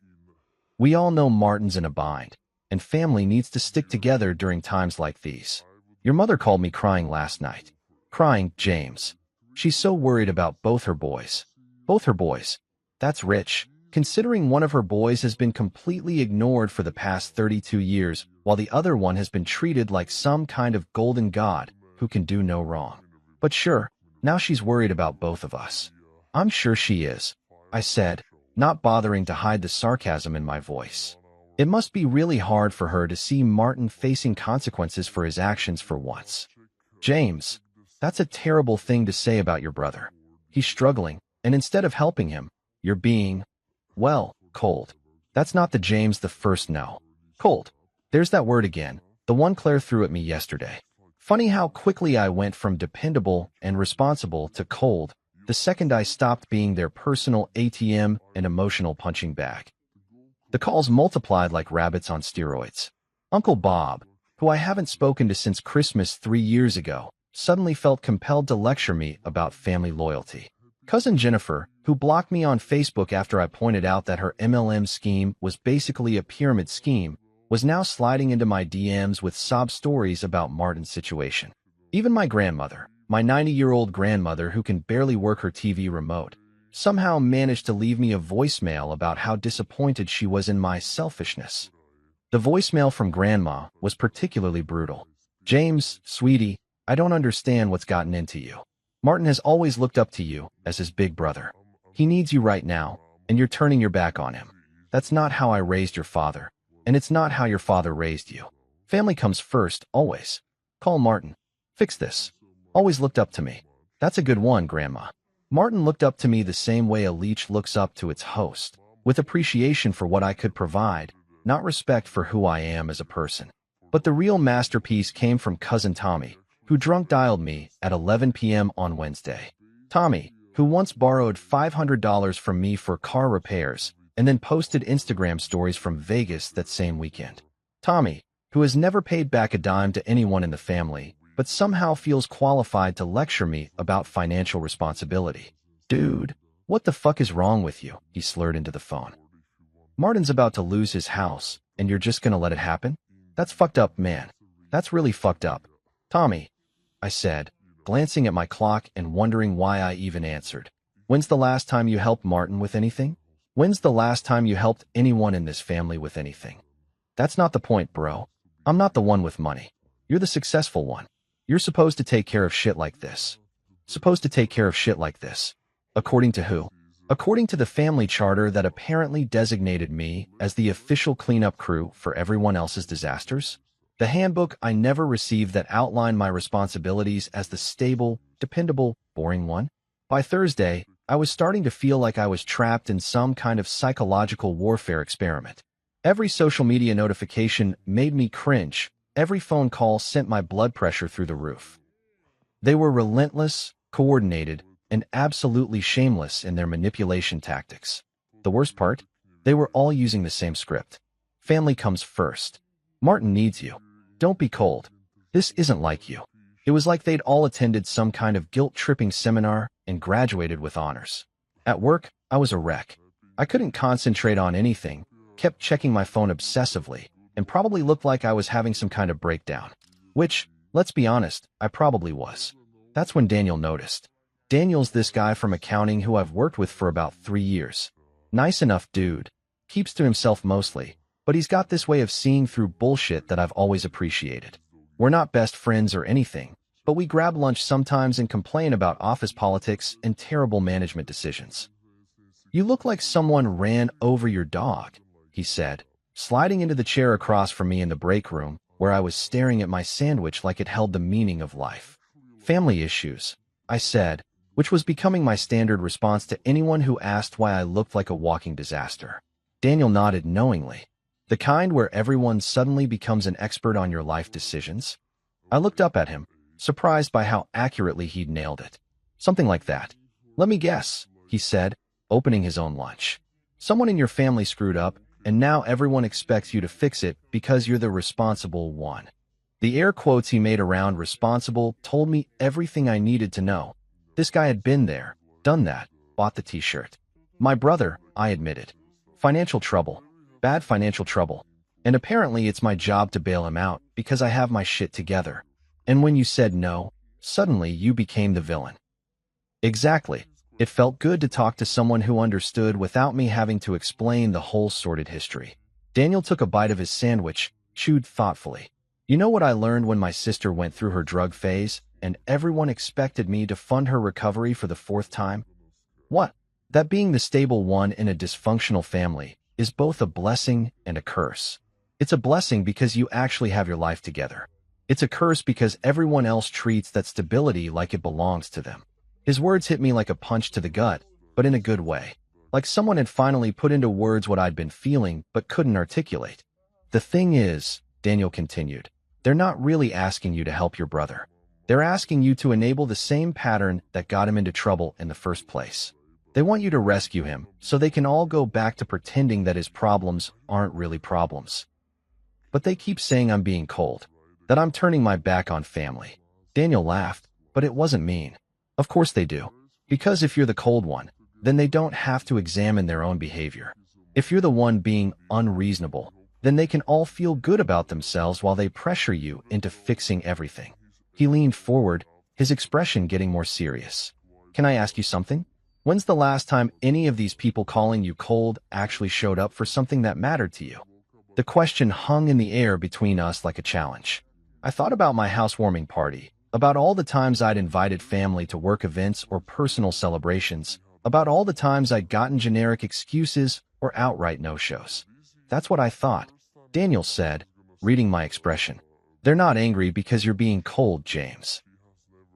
We all know Martin's in a bind, and family needs to stick together during times like these. Your mother called me crying last night." "Crying, James. She's so worried about both her boys." "Both her boys? That's rich, considering one of her boys has been completely ignored for the past 32 years, while the other one has been treated like some kind of golden god who can do no wrong. But sure, now she's worried about both of us." "I'm sure she is," I said, not bothering to hide the sarcasm in my voice. It must be really hard for her to see Martin facing consequences for his actions for once. "James, that's a terrible thing to say about your brother. He's struggling, and instead of helping him, you're being, well, cold." "That's not the James the first no. Cold. There's that word again, the one Claire threw at me yesterday. Funny how quickly I went from dependable and responsible to cold the second I stopped being their personal ATM and emotional punching bag. The calls multiplied like rabbits on steroids. Uncle Bob, who I haven't spoken to since Christmas 3 years ago, suddenly felt compelled to lecture me about family loyalty. Cousin Jennifer, who blocked me on Facebook after I pointed out that her MLM scheme was basically a pyramid scheme, was now sliding into my DMs with sob stories about Martin's situation. Even my grandmother, my 90-year-old grandmother who can barely work her TV remote, somehow managed to leave me a voicemail about how disappointed she was in my selfishness. The voicemail from Grandma was particularly brutal. "James, sweetie, I don't understand what's gotten into you. Martin has always looked up to you as his big brother. He needs you right now, and you're turning your back on him. That's not how I raised your father, and it's not how your father raised you. Family comes first, always. Call Martin. Fix this. Always looked up to me." "That's a good one, Grandma." Martin looked up to me the same way a leech looks up to its host, with appreciation for what I could provide, not respect for who I am as a person. But the real masterpiece came from Cousin Tommy, who drunk dialed me at 11 p.m. on Wednesday. Tommy, who once borrowed $500 from me for car repairs and then posted Instagram stories from Vegas that same weekend. Tommy, who has never paid back a dime to anyone in the family, but somehow feels qualified to lecture me about financial responsibility. "Dude, what the fuck is wrong with you?" he slurred into the phone. "Martin's about to lose his house, and you're just gonna let it happen? That's fucked up, man. That's really fucked up." "Tommy," I said, glancing at my clock and wondering why I even answered. "When's the last time you helped Martin with anything? When's the last time you helped anyone in this family with anything? That's not the point, bro. I'm not the one with money. You're the successful one. You're supposed to take care of shit like this." "Supposed to take care of shit like this? According to who?" "According to the family charter that apparently designated me as the official cleanup crew for everyone else's disasters. The handbook I never received that outlined my responsibilities as the stable, dependable, boring one. By Thursday, I was starting to feel like I was trapped in some kind of psychological warfare experiment. Every social media notification made me cringe. Every phone call sent my blood pressure through the roof. They were relentless, coordinated, and absolutely shameless in their manipulation tactics. The worst part? They were all using the same script. Family comes first. Martin needs you. Don't be cold. This isn't like you. It was like they'd all attended some kind of guilt-tripping seminar and graduated with honors. At work, I was a wreck. I couldn't concentrate on anything, kept checking my phone obsessively, and probably looked like I was having some kind of breakdown. Which, Let's be honest, I probably was. That's when Daniel noticed. Daniel's this guy from accounting who I've worked with for about 3 years. Nice enough dude. Keeps to himself mostly, but he's got this way of seeing through bullshit that I've always appreciated. We're not best friends or anything, but we grab lunch sometimes and complain about office politics and terrible management decisions. You look like someone ran over your dog, he said, sliding into the chair across from me in the break room, where I was staring at my sandwich like it held the meaning of life. Family issues, I said, which was becoming my standard response to anyone who asked why I looked like a walking disaster. Daniel nodded knowingly. The kind where everyone suddenly becomes an expert on your life decisions? I looked up at him, surprised by how accurately he'd nailed it. Something like that. Let me guess, he said, opening his own lunch. Someone in your family screwed up, and now everyone expects you to fix it because you're the responsible one. The air quotes he made around responsible told me everything I needed to know. This guy had been there, done that, bought the t-shirt. My brother, I admitted. Financial trouble. Bad financial trouble. And apparently it's my job to bail him out because I have my shit together. And when you said no, suddenly you became the villain. Exactly. It felt good to talk to someone who understood without me having to explain the whole sordid history. Daniel took a bite of his sandwich, chewed thoughtfully. You know what I learned when my sister went through her drug phase, and everyone expected me to fund her recovery for the 4th time? What? That being the stable one in a dysfunctional family is both a blessing and a curse. It's a blessing because you actually have your life together. It's a curse because everyone else treats that stability like it belongs to them. His words hit me like a punch to the gut, but in a good way. Like someone had finally put into words what I'd been feeling but couldn't articulate. The thing is, Daniel continued, they're not really asking you to help your brother. They're asking you to enable the same pattern that got him into trouble in the first place. They want you to rescue him so they can all go back to pretending that his problems aren't really problems. But they keep saying I'm being cold, that I'm turning my back on family. Daniel laughed, but it wasn't mean. Of course they do. Because if you're the cold one, then they don't have to examine their own behavior. If you're the one being unreasonable, then they can all feel good about themselves while they pressure you into fixing everything. He leaned forward, his expression getting more serious. Can I ask you something? When's the last time any of these people calling you cold actually showed up for something that mattered to you? The question hung in the air between us like a challenge. I thought about my housewarming party, about all the times I'd invited family to work events or personal celebrations, about all the times I'd gotten generic excuses or outright no-shows. That's what I thought, Daniel said, reading my expression. They're not angry because you're being cold, James.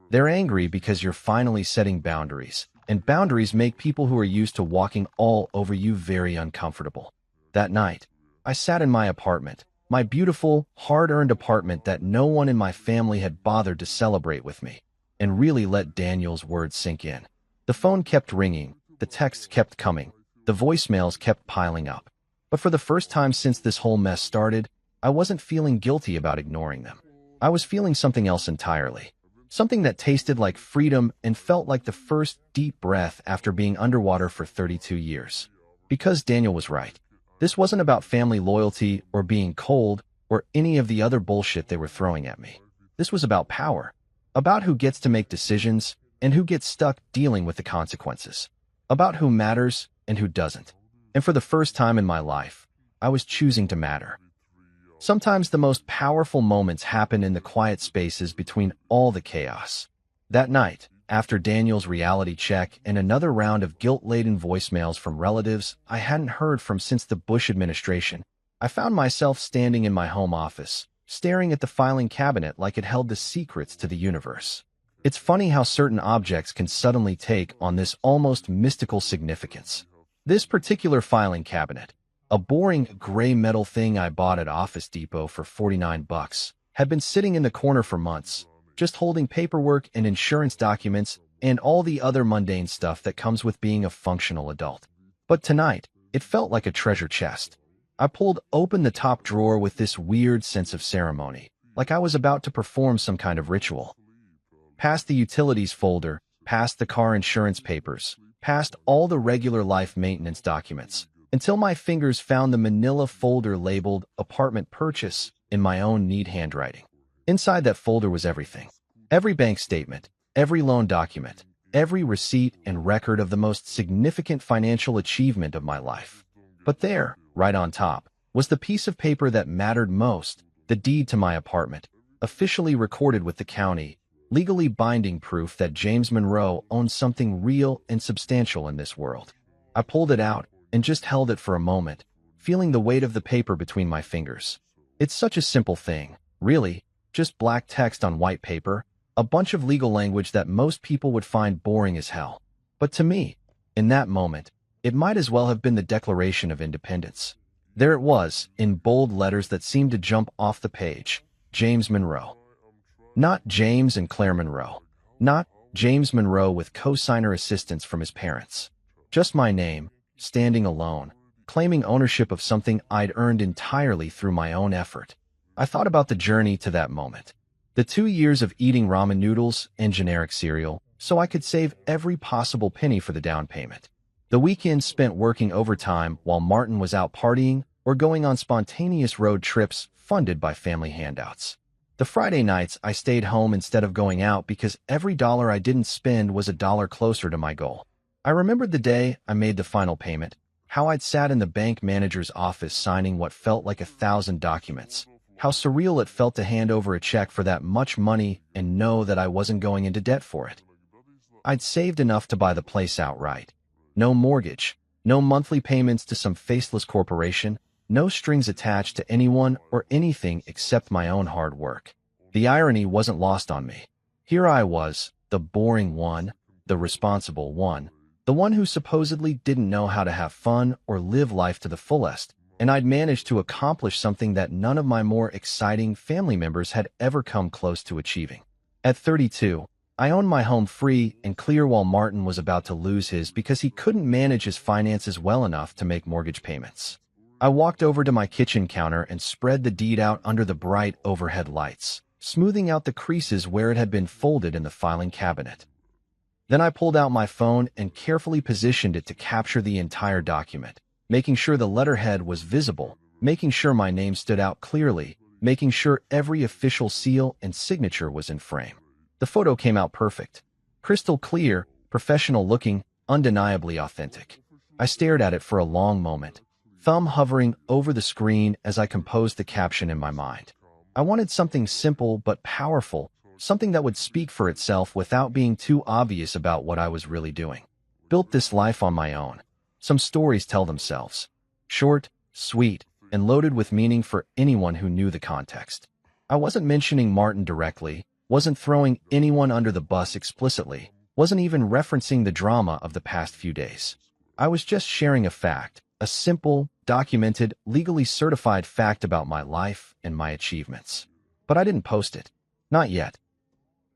They're angry because you're finally setting boundaries, and boundaries make people who are used to walking all over you very uncomfortable. That night, I sat in my apartment, my beautiful, hard-earned apartment that no one in my family had bothered to celebrate with me, and really let Daniel's words sink in. The phone kept ringing, the texts kept coming, the voicemails kept piling up. But for the first time since this whole mess started, I wasn't feeling guilty about ignoring them. I was feeling something else entirely. Something that tasted like freedom and felt like the first deep breath after being underwater for 32 years. Because Daniel was right. This wasn't about family loyalty or being cold or any of the other bullshit they were throwing at me. This was about power. About who gets to make decisions and who gets stuck dealing with the consequences. About who matters and who doesn't. And for the first time in my life, I was choosing to matter. Sometimes the most powerful moments happen in the quiet spaces between all the chaos. That night, after Daniel's reality check and another round of guilt-laden voicemails from relatives I hadn't heard from since the Bush administration, I found myself standing in my home office, staring at the filing cabinet like it held the secrets to the universe. It's funny how certain objects can suddenly take on this almost mystical significance. This particular filing cabinet, a boring gray metal thing I bought at Office Depot for $49, had been sitting in the corner for months, just holding paperwork and insurance documents and all the other mundane stuff that comes with being a functional adult. But tonight, it felt like a treasure chest. I pulled open the top drawer with this weird sense of ceremony, like I was about to perform some kind of ritual. Past the utilities folder, past the car insurance papers, past all the regular life maintenance documents, until my fingers found the manila folder labeled apartment purchase in my own neat handwriting. Inside that folder was everything. Every bank statement, every loan document, every receipt and record of the most significant financial achievement of my life. But there, right on top, was the piece of paper that mattered most, the deed to my apartment, officially recorded with the county, legally binding proof that James Monroe owned something real and substantial in this world. I pulled it out and just held it for a moment, feeling the weight of the paper between my fingers. It's such a simple thing, really, just black text on white paper, a bunch of legal language that most people would find boring as hell. But to me, in that moment, it might as well have been the Declaration of Independence. There it was, in bold letters that seemed to jump off the page. James Monroe. Not James and Claire Monroe. Not James Monroe with co-signer assistance from his parents. Just my name, standing alone, claiming ownership of something I'd earned entirely through my own effort. I thought about the journey to that moment. The 2 years of eating ramen noodles and generic cereal, so I could save every possible penny for the down payment. The weekends spent working overtime while Martin was out partying or going on spontaneous road trips funded by family handouts. The Friday nights I stayed home instead of going out because every dollar I didn't spend was a dollar closer to my goal. I remembered the day I made the final payment, how I'd sat in the bank manager's office signing what felt like 1,000 documents, how surreal it felt to hand over a check for that much money and know that I wasn't going into debt for it. I'd saved enough to buy the place outright. No mortgage, no monthly payments to some faceless corporation, no strings attached to anyone or anything except my own hard work. The irony wasn't lost on me. Here I was, the boring one, the responsible one, the one who supposedly didn't know how to have fun or live life to the fullest, and I'd managed to accomplish something that none of my more exciting family members had ever come close to achieving. At 32, I owned my home free and clear while Martin was about to lose his because he couldn't manage his finances well enough to make mortgage payments. I walked over to my kitchen counter and spread the deed out under the bright overhead lights, smoothing out the creases where it had been folded in the filing cabinet. Then I pulled out my phone and carefully positioned it to capture the entire document, making sure the letterhead was visible, making sure my name stood out clearly, making sure every official seal and signature was in frame. The photo came out perfect. Crystal clear, professional-looking, undeniably authentic. I stared at it for a long moment, thumb hovering over the screen as I composed the caption in my mind. I wanted something simple but powerful, something that would speak for itself without being too obvious about what I was really doing. Built this life on my own. Some stories tell themselves. Short, sweet, and loaded with meaning for anyone who knew the context. I wasn't mentioning Martin directly, wasn't throwing anyone under the bus explicitly, wasn't even referencing the drama of the past few days. I was just sharing a fact, a simple, documented, legally certified fact about my life and my achievements. But I didn't post it. Not yet.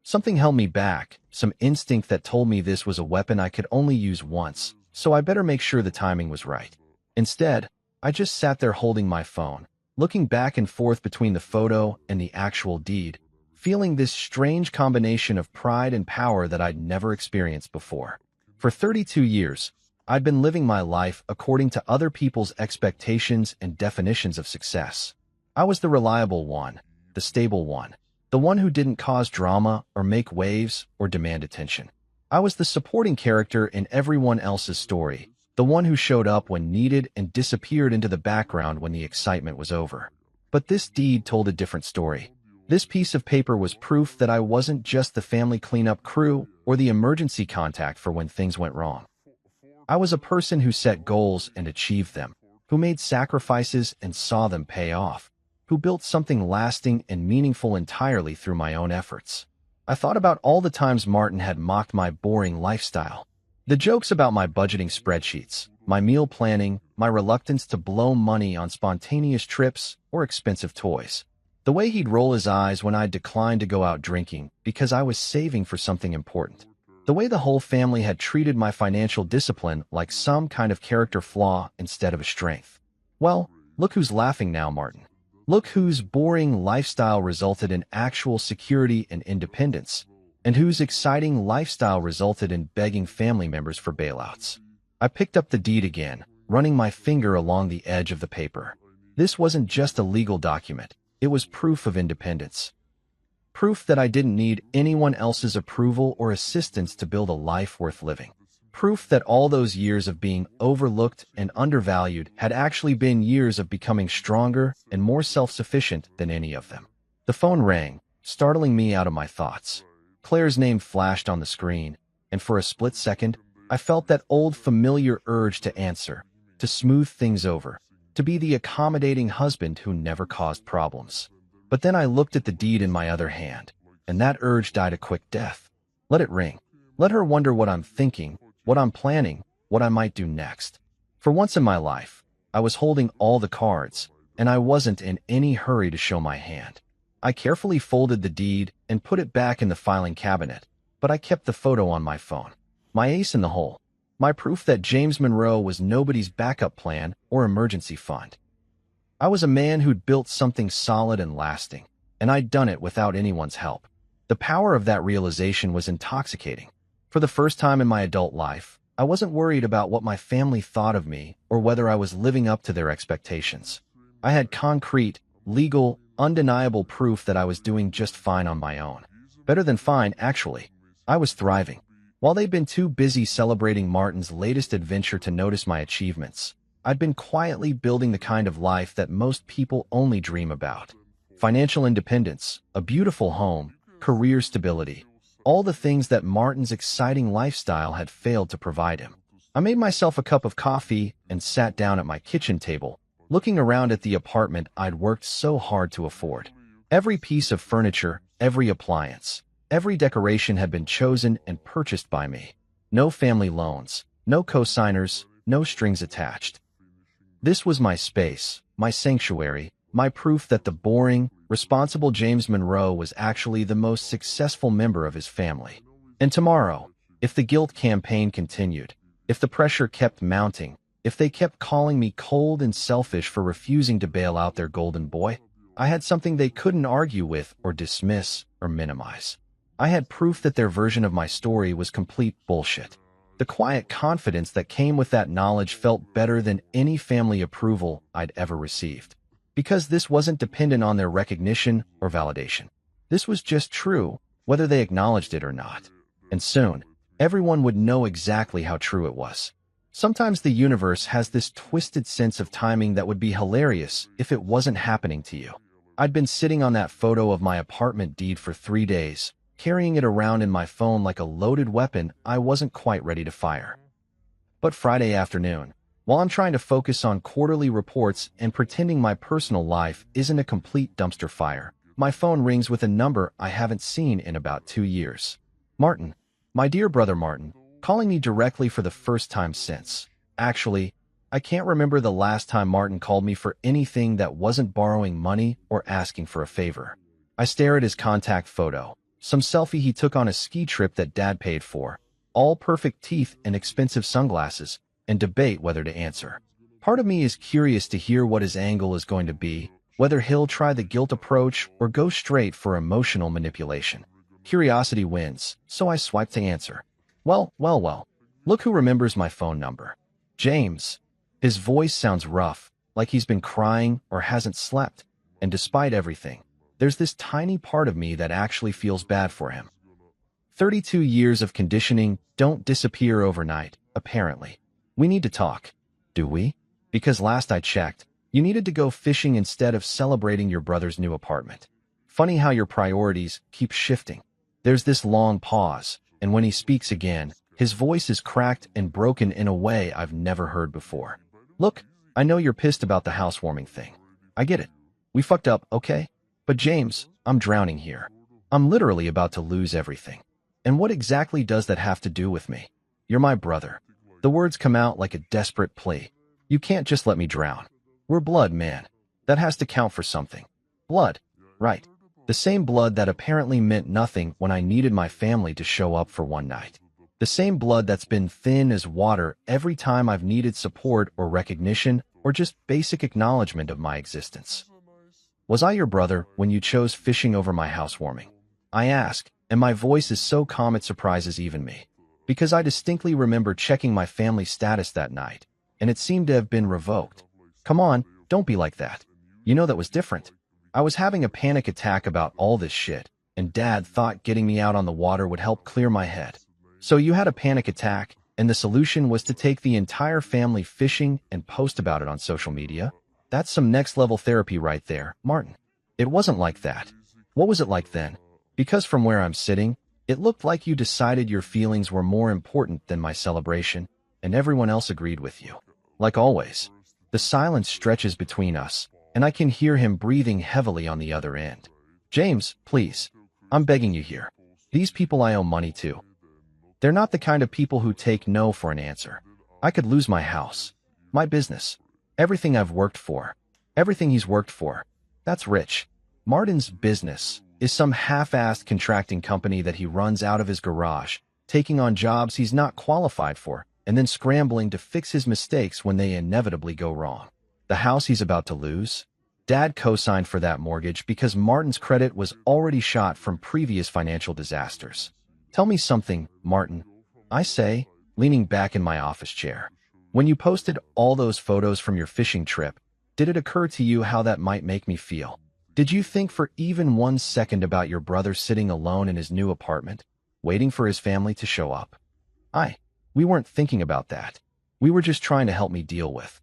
Something held me back, some instinct that told me this was a weapon I could only use once, so I better make sure the timing was right. Instead, I just sat there holding my phone, looking back and forth between the photo and the actual deed, feeling this strange combination of pride and power that I'd never experienced before. For 32 years, I'd been living my life according to other people's expectations and definitions of success. I was the reliable one, the stable one, the one who didn't cause drama or make waves or demand attention. I was the supporting character in everyone else's story, the one who showed up when needed and disappeared into the background when the excitement was over. But this deed told a different story. This piece of paper was proof that I wasn't just the family cleanup crew or the emergency contact for when things went wrong. I was a person who set goals and achieved them, who made sacrifices and saw them pay off, who built something lasting and meaningful entirely through my own efforts. I thought about all the times Martin had mocked my boring lifestyle. The jokes about my budgeting spreadsheets, my meal planning, my reluctance to blow money on spontaneous trips or expensive toys. The way he'd roll his eyes when I declined to go out drinking because I was saving for something important. The way the whole family had treated my financial discipline like some kind of character flaw instead of a strength. Well, look who's laughing now, Martin. Look whose boring lifestyle resulted in actual security and independence, and whose exciting lifestyle resulted in begging family members for bailouts. I picked up the deed again, running my finger along the edge of the paper. This wasn't just a legal document. It was proof of independence. Proof that I didn't need anyone else's approval or assistance to build a life worth living. Proof that all those years of being overlooked and undervalued had actually been years of becoming stronger and more self-sufficient than any of them. The phone rang, startling me out of my thoughts. Claire's name flashed on the screen, and for a split second, I felt that old familiar urge to answer, to smooth things over, to be the accommodating husband who never caused problems. But then I looked at the deed in my other hand, and that urge died a quick death. Let it ring. Let her wonder what I'm thinking, what I'm planning, what I might do next. For once in my life, I was holding all the cards, and I wasn't in any hurry to show my hand. I carefully folded the deed and put it back in the filing cabinet, but I kept the photo on my phone. My ace in the hole. My proof that James Monroe was nobody's backup plan or emergency fund. I was a man who'd built something solid and lasting, and I'd done it without anyone's help. The power of that realization was intoxicating. For the first time in my adult life, I wasn't worried about what my family thought of me or whether I was living up to their expectations. I had concrete, legal, undeniable proof that I was doing just fine on my own. Better than fine, actually. I was thriving. While they'd been too busy celebrating Martin's latest adventure to notice my achievements, I'd been quietly building the kind of life that most people only dream about. Financial independence, a beautiful home, career stability, all the things that Martin's exciting lifestyle had failed to provide him. I made myself a cup of coffee and sat down at my kitchen table, looking around at the apartment I'd worked so hard to afford. Every piece of furniture, every appliance, every decoration had been chosen and purchased by me. No family loans, no co-signers, no strings attached. This was my space, my sanctuary, my proof that the boring, responsible James Monroe was actually the most successful member of his family. And tomorrow, if the guilt campaign continued, if the pressure kept mounting, if they kept calling me cold and selfish for refusing to bail out their golden boy, I had something they couldn't argue with or dismiss or minimize. I had proof that their version of my story was complete bullshit. The quiet confidence that came with that knowledge felt better than any family approval I'd ever received. Because this wasn't dependent on their recognition or validation. This was just true, whether they acknowledged it or not. And soon, everyone would know exactly how true it was. Sometimes the universe has this twisted sense of timing that would be hilarious if it wasn't happening to you. I'd been sitting on that photo of my apartment deed for 3 days, carrying it around in my phone like a loaded weapon I wasn't quite ready to fire. But Friday afternoon, while I'm trying to focus on quarterly reports and pretending my personal life isn't a complete dumpster fire, my phone rings with a number I haven't seen in about 2 years. Martin, my dear brother Martin, calling me directly for the first time since. Actually, I can't remember the last time Martin called me for anything that wasn't borrowing money or asking for a favor. I stare at his contact photo, some selfie he took on a ski trip that Dad paid for, all perfect teeth and expensive sunglasses, and debate whether to answer. Part of me is curious to hear what his angle is going to be, whether he'll try the guilt approach or go straight for emotional manipulation. Curiosity wins, so I swipe to answer. Well, look who remembers my phone number. James. His voice sounds rough, like he's been crying or hasn't slept, and despite everything, there's this tiny part of me that actually feels bad for him. 32 years of conditioning don't disappear overnight, apparently. We need to talk. Do we? Because last I checked, you needed to go fishing instead of celebrating your brother's new apartment. Funny how your priorities keep shifting. There's this long pause, and when he speaks again, his voice is cracked and broken in a way I've never heard before. Look, I know you're pissed about the housewarming thing. I get it. We fucked up, okay? But James, I'm drowning here. I'm literally about to lose everything. And what exactly does that have to do with me? You're my brother. The words come out like a desperate plea. You can't just let me drown. We're blood, man. That has to count for something. Blood. Right. The same blood that apparently meant nothing when I needed my family to show up for one night. The same blood that's been thin as water every time I've needed support or recognition or just basic acknowledgement of my existence. Was I your brother when you chose fishing over my housewarming? I ask, and my voice is so calm it surprises even me. Because I distinctly remember checking my family status that night, and it seemed to have been revoked. Come on, don't be like that. You know that was different. I was having a panic attack about all this shit, and Dad thought getting me out on the water would help clear my head. So you had a panic attack, and the solution was to take the entire family fishing and post about it on social media? That's some next-level therapy right there, Martin. It wasn't like that. What was it like then? Because from where I'm sitting, it looked like you decided your feelings were more important than my celebration, and everyone else agreed with you. Like always, the silence stretches between us, and I can hear him breathing heavily on the other end. James, please. I'm begging you here. These people I owe money to. They're not the kind of people who take no for an answer. I could lose my house, my business, everything I've worked for, everything he's worked for. That's rich. Martin's business is some half-assed contracting company that he runs out of his garage, taking on jobs he's not qualified for, and then scrambling to fix his mistakes when they inevitably go wrong. The house he's about to lose? Dad co-signed for that mortgage because Martin's credit was already shot from previous financial disasters. Tell me something, Martin, I say, leaning back in my office chair. When you posted all those photos from your fishing trip, did it occur to you how that might make me feel? Did you think for even 1 second about your brother sitting alone in his new apartment, waiting for his family to show up? We weren't thinking about that. We were just trying to help me deal with.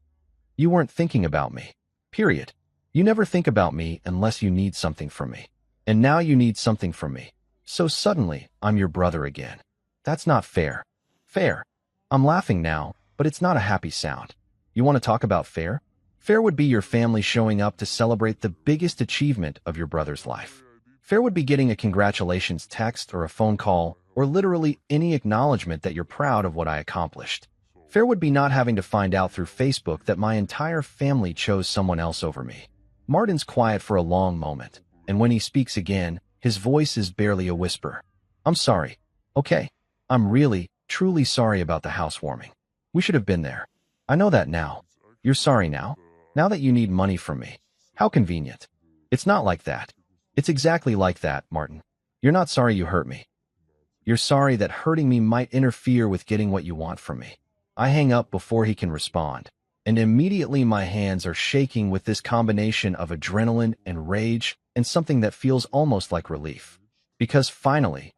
You weren't thinking about me. Period. You never think about me unless you need something from me. And now you need something from me. So suddenly, I'm your brother again. That's not fair. Fair. I'm laughing now, but it's not a happy sound. You want to talk about fair? Fair would be your family showing up to celebrate the biggest achievement of your brother's life. Fair would be getting a congratulations text or a phone call, or literally any acknowledgement that you're proud of what I accomplished. Fair would be not having to find out through Facebook that my entire family chose someone else over me. Martin's quiet for a long moment, and when he speaks again, his voice is barely a whisper. I'm sorry. Okay. I'm really, truly sorry about the housewarming. We should have been there. I know that now. You're sorry now? Now that you need money from me. How convenient. It's not like that. It's exactly like that, Martin. You're not sorry you hurt me. You're sorry that hurting me might interfere with getting what you want from me. I hang up before he can respond, and immediately my hands are shaking with this combination of adrenaline and rage and something that feels almost like relief. Because finally,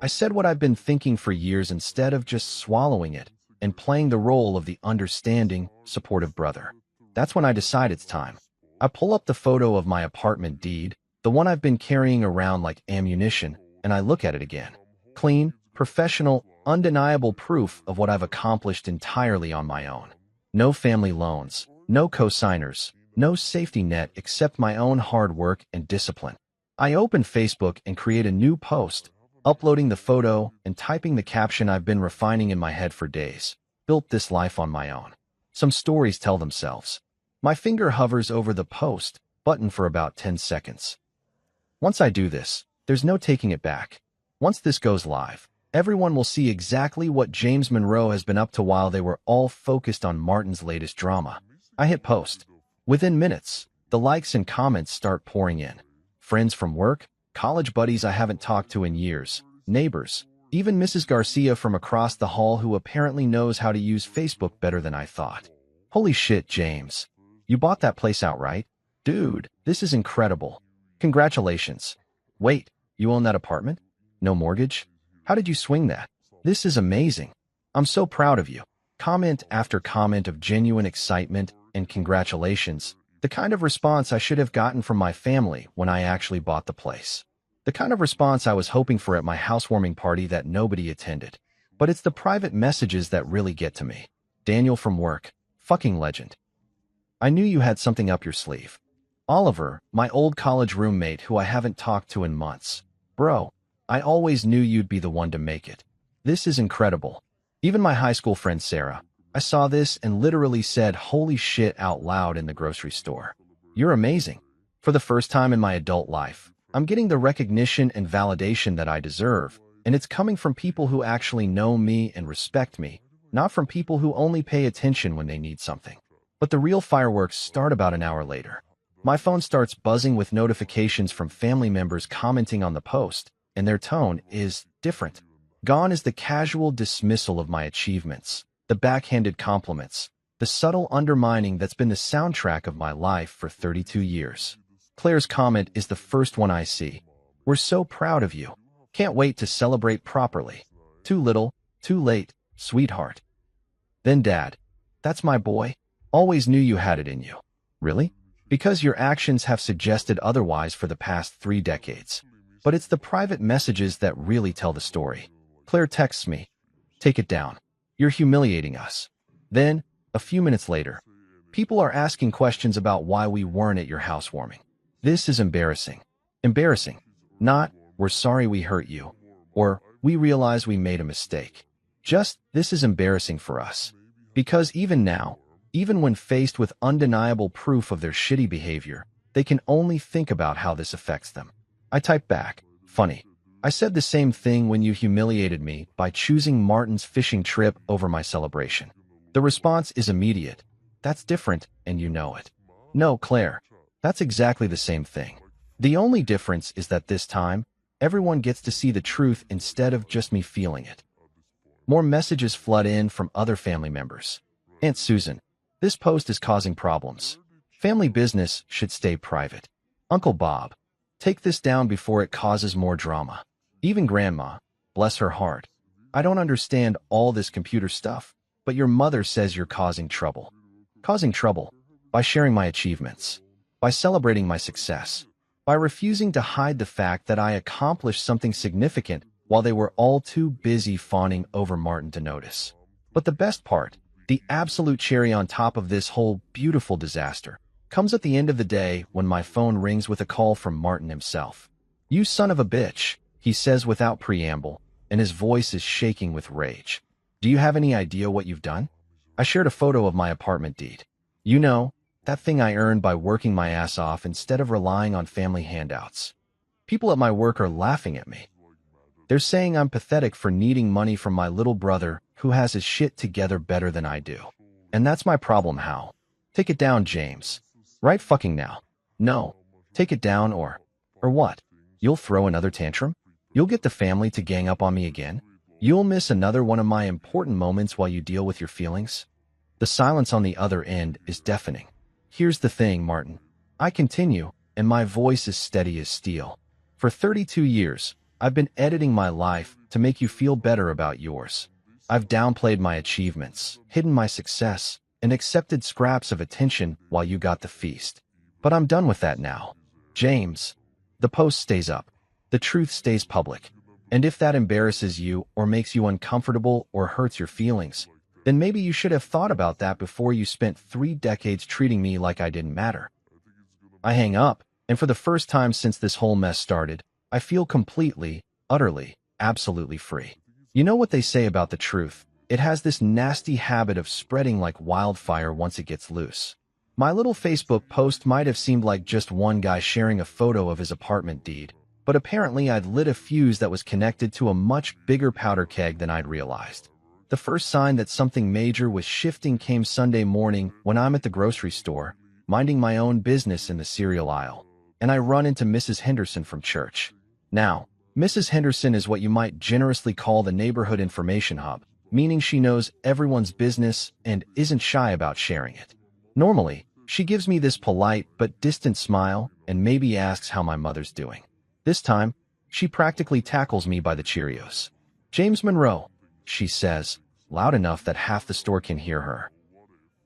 I said what I've been thinking for years instead of just swallowing it and playing the role of the understanding, supportive brother. That's when I decide it's time. I pull up the photo of my apartment deed, the one I've been carrying around like ammunition, and I look at it again. Clean, professional, undeniable proof of what I've accomplished entirely on my own. No family loans, no co-signers, no safety net except my own hard work and discipline. I open Facebook and create a new post, uploading the photo and typing the caption I've been refining in my head for days. Built this life on my own. Some stories tell themselves. My finger hovers over the post button for about 10 seconds. Once I do this, there's no taking it back. Once this goes live, everyone will see exactly what James Monroe has been up to while they were all focused on Martin's latest drama. I hit post. Within minutes, the likes and comments start pouring in. Friends from work, college buddies I haven't talked to in years, neighbors, even Mrs. Garcia from across the hall who apparently knows how to use Facebook better than I thought. Holy shit, James. You bought that place outright? Dude, this is incredible. Congratulations. Wait, you own that apartment? No mortgage? How did you swing that? This is amazing. I'm so proud of you. Comment after comment of genuine excitement and congratulations, the kind of response I should have gotten from my family when I actually bought the place. The kind of response I was hoping for at my housewarming party that nobody attended. But it's the private messages that really get to me. Daniel from work. Fucking legend. I knew you had something up your sleeve. Oliver, my old college roommate who I haven't talked to in months. Bro, I always knew you'd be the one to make it. This is incredible. Even my high school friend Sarah. I saw this and literally said holy shit out loud in the grocery store. You're amazing. For the first time in my adult life, I'm getting the recognition and validation that I deserve, and it's coming from people who actually know me and respect me, not from people who only pay attention when they need something. But the real fireworks start about an hour later. My phone starts buzzing with notifications from family members commenting on the post, and their tone is different. Gone is the casual dismissal of my achievements, the backhanded compliments, the subtle undermining that's been the soundtrack of my life for 32 years. Claire's comment is the first one I see. We're so proud of you. Can't wait to celebrate properly. Too little, too late, sweetheart. Then Dad, that's my boy. Always knew you had it in you. Really? Because your actions have suggested otherwise for the past 3 decades. But it's the private messages that really tell the story. Claire texts me, take it down. You're humiliating us. Then, a few minutes later, people are asking questions about why we weren't at your housewarming. This is embarrassing. Embarrassing. Not, we're sorry we hurt you, or we realize we made a mistake. Just, this is embarrassing for us. Because even now, even when faced with undeniable proof of their shitty behavior, they can only think about how this affects them. I type back, funny. I said the same thing when you humiliated me by choosing Martin's fishing trip over my celebration. The response is immediate. That's different, and you know it. No, Claire. That's exactly the same thing. The only difference is that this time, everyone gets to see the truth instead of just me feeling it. More messages flood in from other family members. Aunt Susan, this post is causing problems. Family business should stay private. Uncle Bob, take this down before it causes more drama. Even Grandma, bless her heart. I don't understand all this computer stuff, but your mother says you're causing trouble. Causing trouble by sharing my achievements, by celebrating my success, by refusing to hide the fact that I accomplished something significant while they were all too busy fawning over Martin to notice. But the best part, the absolute cherry on top of this whole beautiful disaster, comes at the end of the day when my phone rings with a call from Martin himself. You son of a bitch, he says without preamble, and his voice is shaking with rage. Do you have any idea what you've done? I shared a photo of my apartment deed. You know, that thing I earned by working my ass off instead of relying on family handouts. People at my work are laughing at me. They're saying I'm pathetic for needing money from my little brother who has his shit together better than I do. And that's my problem, Hal. Take it down, James. Right fucking now. No. Take it down or what? You'll throw another tantrum? You'll get the family to gang up on me again? You'll miss another one of my important moments while you deal with your feelings? The silence on the other end is deafening. Here's the thing, Martin. I continue, and my voice is steady as steel. For 32 years, I've been editing my life to make you feel better about yours. I've downplayed my achievements, hidden my success, and accepted scraps of attention while you got the feast. But I'm done with that now. James, the post stays up. The truth stays public. And if that embarrasses you or makes you uncomfortable or hurts your feelings, then maybe you should have thought about that before you spent 3 decades treating me like I didn't matter. I hang up, and for the first time since this whole mess started, I feel completely, utterly, absolutely free. You know what they say about the truth? It has this nasty habit of spreading like wildfire once it gets loose. My little Facebook post might have seemed like just one guy sharing a photo of his apartment deed, but apparently I'd lit a fuse that was connected to a much bigger powder keg than I'd realized. The first sign that something major was shifting came Sunday morning when I'm at the grocery store, minding my own business in the cereal aisle, and I run into Mrs. Henderson from church. Now, Mrs. Henderson is what you might generously call the neighborhood information hub, meaning she knows everyone's business and isn't shy about sharing it. Normally, she gives me this polite but distant smile and maybe asks how my mother's doing. This time, she practically tackles me by the Cheerios. James Monroe, she says, loud enough that half the store can hear her.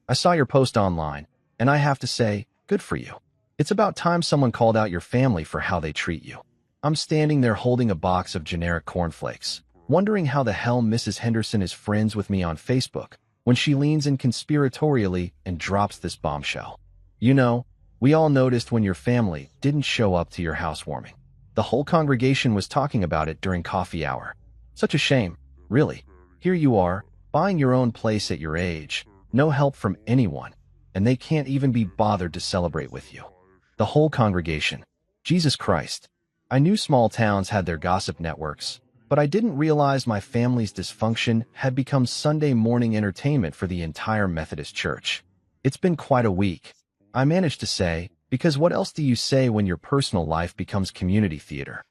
I saw your post online, and I have to say, good for you. It's about time someone called out your family for how they treat you. I'm standing there holding a box of generic cornflakes, wondering how the hell Mrs. Henderson is friends with me on Facebook, when she leans in conspiratorially and drops this bombshell. You know, we all noticed when your family didn't show up to your housewarming. The whole congregation was talking about it during coffee hour. Such a shame, really. Here you are, buying your own place at your age, no help from anyone, and they can't even be bothered to celebrate with you. The whole congregation. Jesus Christ. I knew small towns had their gossip networks, but I didn't realize my family's dysfunction had become Sunday morning entertainment for the entire Methodist Church. It's been quite a week, I managed to say, because what else do you say when your personal life becomes community theater?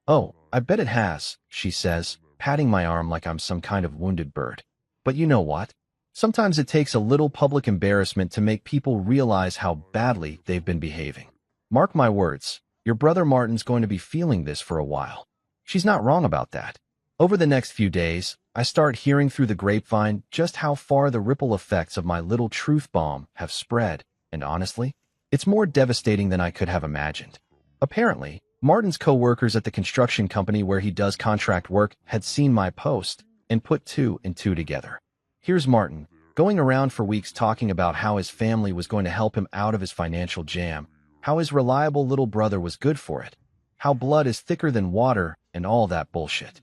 Oh, I bet it has, she says, patting my arm like I'm some kind of wounded bird. But you know what? Sometimes it takes a little public embarrassment to make people realize how badly they've been behaving. Mark my words, your brother Martin's going to be feeling this for a while. She's not wrong about that. Over the next few days, I start hearing through the grapevine just how far the ripple effects of my little truth bomb have spread, and honestly, it's more devastating than I could have imagined. Apparently, Martin's co-workers at the construction company where he does contract work had seen my post and put two and two together. Here's Martin, going around for weeks talking about how his family was going to help him out of his financial jam, how his reliable little brother was good for it, how blood is thicker than water, and all that bullshit.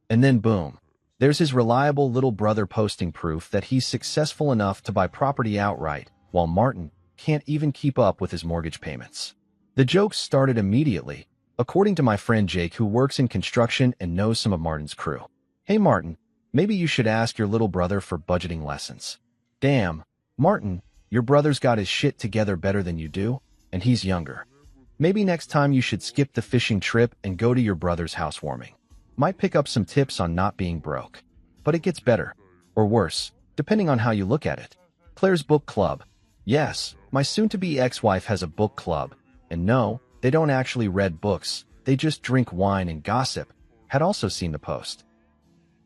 And then boom, there's his reliable little brother posting proof that he's successful enough to buy property outright, while Martin can't even keep up with his mortgage payments. The jokes started immediately, according to my friend Jake, who works in construction and knows some of Martin's crew. Hey Martin, maybe you should ask your little brother for budgeting lessons. Damn, Martin, your brother's got his shit together better than you do, and he's younger. Maybe next time you should skip the fishing trip and go to your brother's housewarming. Might pick up some tips on not being broke. But it gets better, or worse, depending on how you look at it. Claire's book club. Yes, my soon-to-be ex-wife has a book club, and no, they don't actually read books, they just drink wine and gossip, had also seen the post.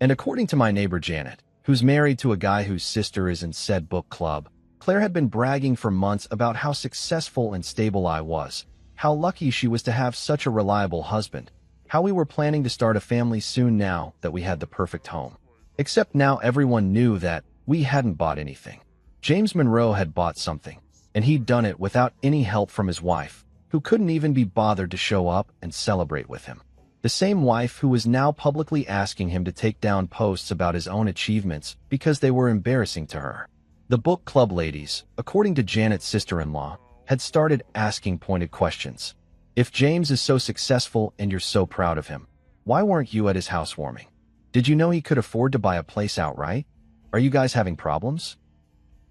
And according to my neighbor Janet, who's married to a guy whose sister is in said book club, Claire had been bragging for months about how successful and stable I was, how lucky she was to have such a reliable husband, how we were planning to start a family soon now that we had the perfect home. Except now everyone knew that we hadn't bought anything. James Monroe had bought something, and he'd done it without any help from his wife, who couldn't even be bothered to show up and celebrate with him. The same wife who was now publicly asking him to take down posts about his own achievements because they were embarrassing to her. The book club ladies, according to Janet's sister-in-law, had started asking pointed questions. If James is so successful and you're so proud of him, why weren't you at his housewarming? Did you know he could afford to buy a place outright? Are you guys having problems?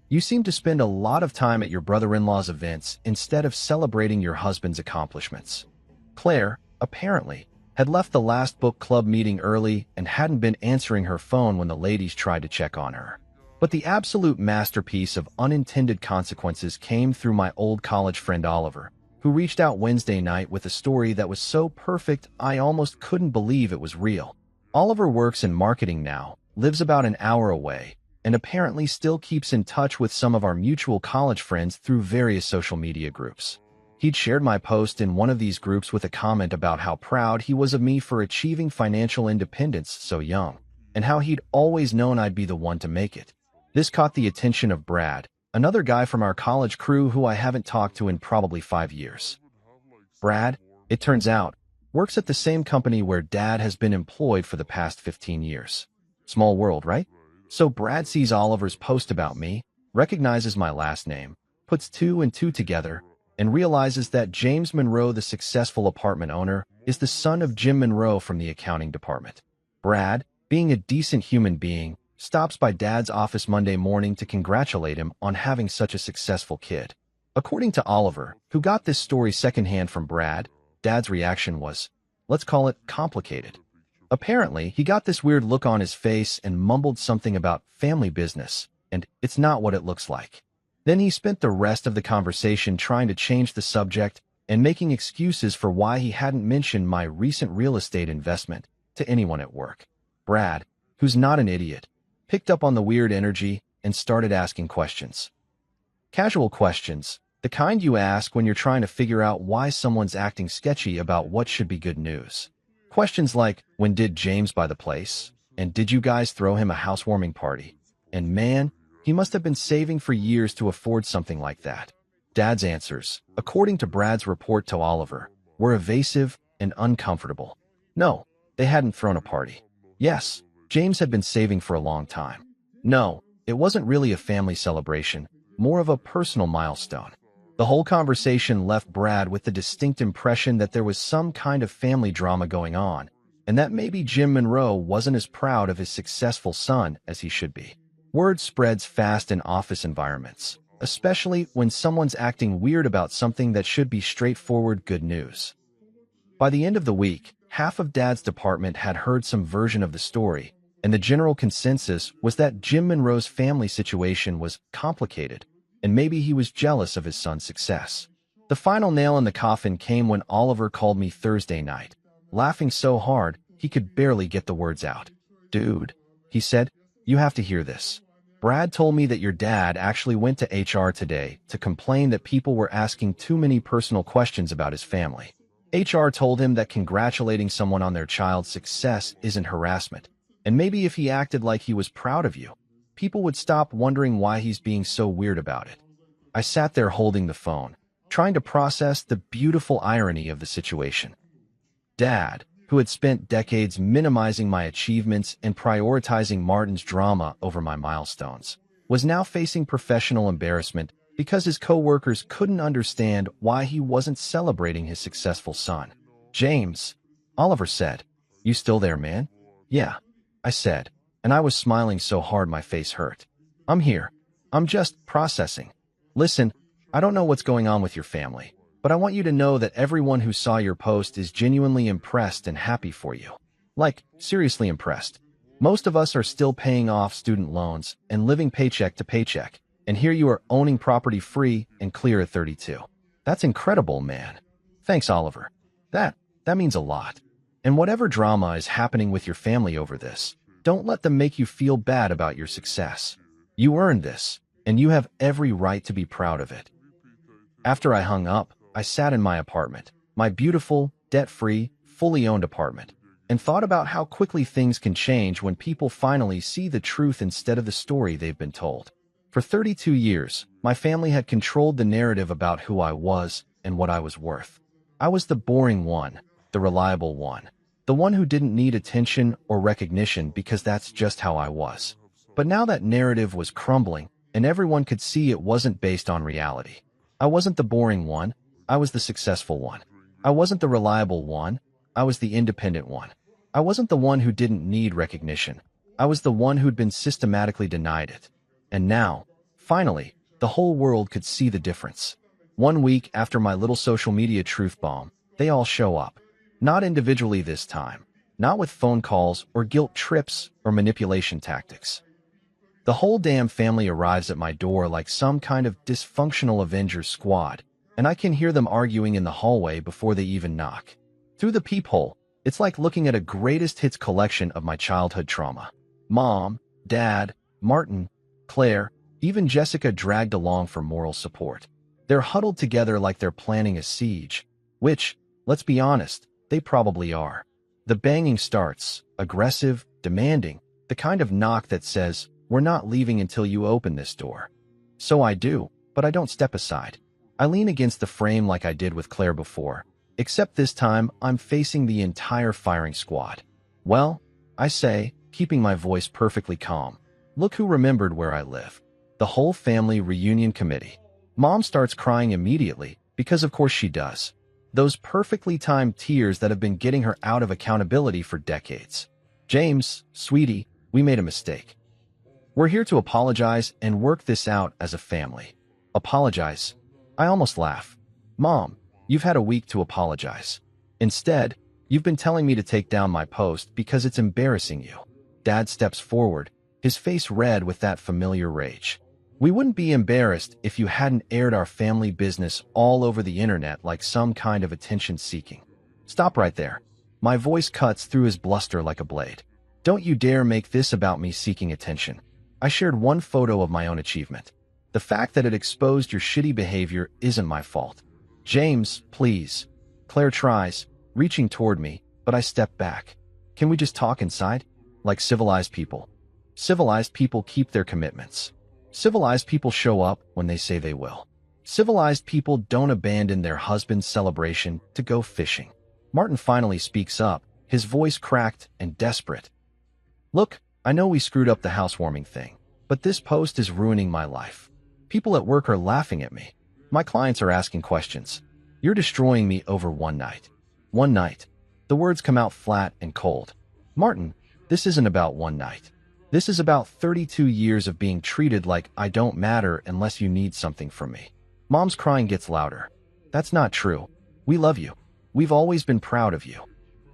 You seem to spend a lot of time at your brother-in-law's events instead of celebrating your husband's accomplishments. Claire, apparently, had left the last book club meeting early and hadn't been answering her phone when the ladies tried to check on her. But the absolute masterpiece of unintended consequences came through my old college friend Oliver, who reached out Wednesday night with a story that was so perfect I almost couldn't believe it was real. Oliver works in marketing now, lives about an hour away, and apparently still keeps in touch with some of our mutual college friends through various social media groups. He'd shared my post in one of these groups with a comment about how proud he was of me for achieving financial independence so young, and how he'd always known I'd be the one to make it. This caught the attention of Brad, another guy from our college crew who I haven't talked to in probably 5 years. Brad, it turns out, works at the same company where Dad has been employed for the past 15 years. Small world, right? So Brad sees Oliver's post about me, recognizes my last name, puts two and two together, and realizes that James Monroe, the successful apartment owner, is the son of Jim Monroe from the accounting department. Brad, being a decent human being, stops by Dad's office Monday morning to congratulate him on having such a successful kid. According to Oliver, who got this story secondhand from Brad, Dad's reaction was, let's call it complicated. Apparently, he got this weird look on his face and mumbled something about family business, and it's not what it looks like. Then he spent the rest of the conversation trying to change the subject and making excuses for why he hadn't mentioned my recent real estate investment to anyone at work. Brad, who's not an idiot, picked up on the weird energy and started asking questions. Casual questions, the kind you ask when you're trying to figure out why someone's acting sketchy about what should be good news. Questions like, when did James buy the place? And did you guys throw him a housewarming party? And man, he must have been saving for years to afford something like that. Dad's answers, according to Brad's report to Oliver, were evasive and uncomfortable. No, they hadn't thrown a party. Yes, James had been saving for a long time. No, it wasn't really a family celebration, more of a personal milestone. The whole conversation left Brad with the distinct impression that there was some kind of family drama going on, and that maybe Jim Monroe wasn't as proud of his successful son as he should be. Word spreads fast in office environments, especially when someone's acting weird about something that should be straightforward good news. By the end of the week, half of Dad's department had heard some version of the story, and the general consensus was that Jim Monroe's family situation was complicated, and maybe he was jealous of his son's success. The final nail in the coffin came when Oliver called me Thursday night, laughing so hard he could barely get the words out. "Dude," he said, "you have to hear this. Brad told me that your dad actually went to HR today to complain that people were asking too many personal questions about his family. HR told him that congratulating someone on their child's success isn't harassment, and maybe if he acted like he was proud of you, people would stop wondering why he's being so weird about it." I sat there holding the phone, trying to process the beautiful irony of the situation. Dad, who had spent decades minimizing my achievements and prioritizing Martin's drama over my milestones, was now facing professional embarrassment because his coworkers couldn't understand why he wasn't celebrating his successful son. "James," Oliver said, "you still there, man?" "Yeah," I said, and I was smiling so hard my face hurt. "I'm here. I'm just processing. Listen, I don't know what's going on with your family, but I want you to know that everyone who saw your post is genuinely impressed and happy for you. Like, seriously impressed. Most of us are still paying off student loans and living paycheck to paycheck, and here you are owning property free and clear at 32. That's incredible, man. Thanks, Oliver. That means a lot. And whatever drama is happening with your family over this, don't let them make you feel bad about your success. You earned this, and you have every right to be proud of it." After I hung up, I sat in my apartment, my beautiful, debt-free, fully owned apartment, and thought about how quickly things can change when people finally see the truth instead of the story they've been told. For 32 years, my family had controlled the narrative about who I was and what I was worth. I was the boring one, the reliable one, the one who didn't need attention or recognition because that's just how I was. But now that narrative was crumbling, and everyone could see it wasn't based on reality. I wasn't the boring one, I was the successful one. I wasn't the reliable one, I was the independent one. I wasn't the one who didn't need recognition, I was the one who'd been systematically denied it. And now, finally, the whole world could see the difference. 1 week after my little social media truth bomb, they all show up. Not individually this time, not with phone calls or guilt trips or manipulation tactics. The whole damn family arrives at my door like some kind of dysfunctional Avengers squad, and I can hear them arguing in the hallway before they even knock. Through the peephole, it's like looking at a greatest hits collection of my childhood trauma. Mom, Dad, Martin, Claire, even Jessica dragged along for moral support. They're huddled together like they're planning a siege, which, let's be honest, they probably are. The banging starts, aggressive, demanding, the kind of knock that says, "We're not leaving until you open this door." So I do, but I don't step aside. I lean against the frame like I did with Claire before, except this time I'm facing the entire firing squad. "Well," I say, keeping my voice perfectly calm, "look who remembered where I live." The whole family reunion committee. Mom starts crying immediately, because of course she does. Those perfectly timed tears that have been getting her out of accountability for decades. "James, sweetie, we made a mistake. We're here to apologize and work this out as a family." "Apologize?" I almost laugh. "Mom, you've had a week to apologize. Instead, you've been telling me to take down my post because it's embarrassing you." Dad steps forward, his face red with that familiar rage. "We wouldn't be embarrassed if you hadn't aired our family business all over the internet like some kind of attention-seeking." "Stop right there." My voice cuts through his bluster like a blade. "Don't you dare make this about me seeking attention. I shared one photo of my own achievement. The fact that it exposed your shitty behavior isn't my fault." "James, please." Claire tries, reaching toward me, but I step back. "Can we just talk inside? Like civilized people." Civilized people keep their commitments. Civilized people show up when they say they will. Civilized people don't abandon their husband's celebration to go fishing. Martin finally speaks up, his voice cracked and desperate. "Look, I know we screwed up the housewarming thing, but this post is ruining my life. People at work are laughing at me. My clients are asking questions. You're destroying me over one night." "One night." The words come out flat and cold. "Martin, this isn't about one night. This is about 32 years of being treated like I don't matter unless you need something from me." Mom's crying gets louder. "That's not true. We love you. We've always been proud of you.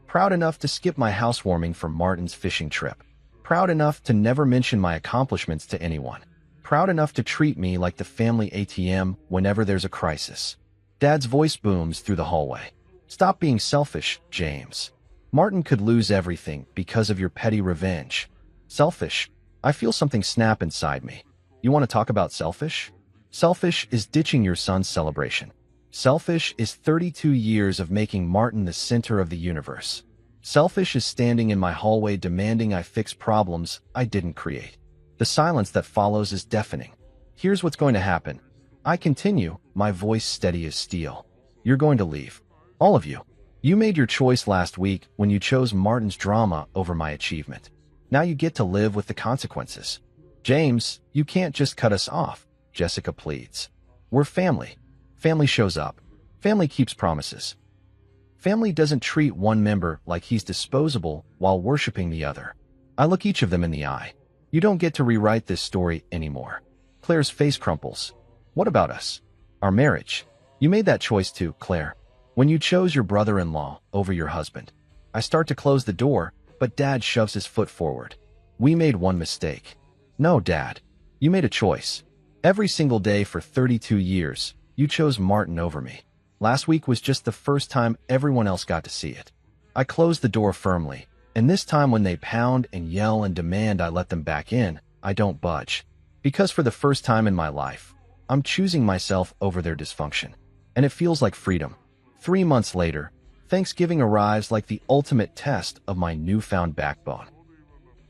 Proud enough to skip my housewarming for Martin's fishing trip. Proud enough to never mention my accomplishments to anyone. Proud enough to treat me like the family ATM whenever there's a crisis." Dad's voice booms through the hallway. Stop being selfish, James. Martin could lose everything because of your petty revenge. Selfish? I feel something snap inside me. You want to talk about selfish? Selfish is ditching your son's celebration. Selfish is 32 years of making Martin the center of the universe. Selfish is standing in my hallway demanding I fix problems I didn't create. The silence that follows is deafening. Here's what's going to happen. I continue, my voice steady as steel. You're going to leave. All of you. You made your choice last week when you chose Martin's drama over my achievement. Now you get to live with the consequences. James, you can't just cut us off, Jessica pleads. We're family. Family shows up. Family keeps promises. Family doesn't treat one member like he's disposable while worshiping the other. I look each of them in the eye. You don't get to rewrite this story anymore. Claire's face crumples. What about us? Our marriage. You made that choice too, Claire. When you chose your brother-in-law over your husband. I start to close the door, but Dad shoves his foot forward. We made one mistake. No, Dad. You made a choice. Every single day for 32 years, you chose Martin over me. Last week was just the first time everyone else got to see it. I closed the door firmly, and this time when they pound and yell and demand I let them back in, I don't budge. Because for the first time in my life, I'm choosing myself over their dysfunction. And it feels like freedom. 3 months later, Thanksgiving arrives like the ultimate test of my newfound backbone.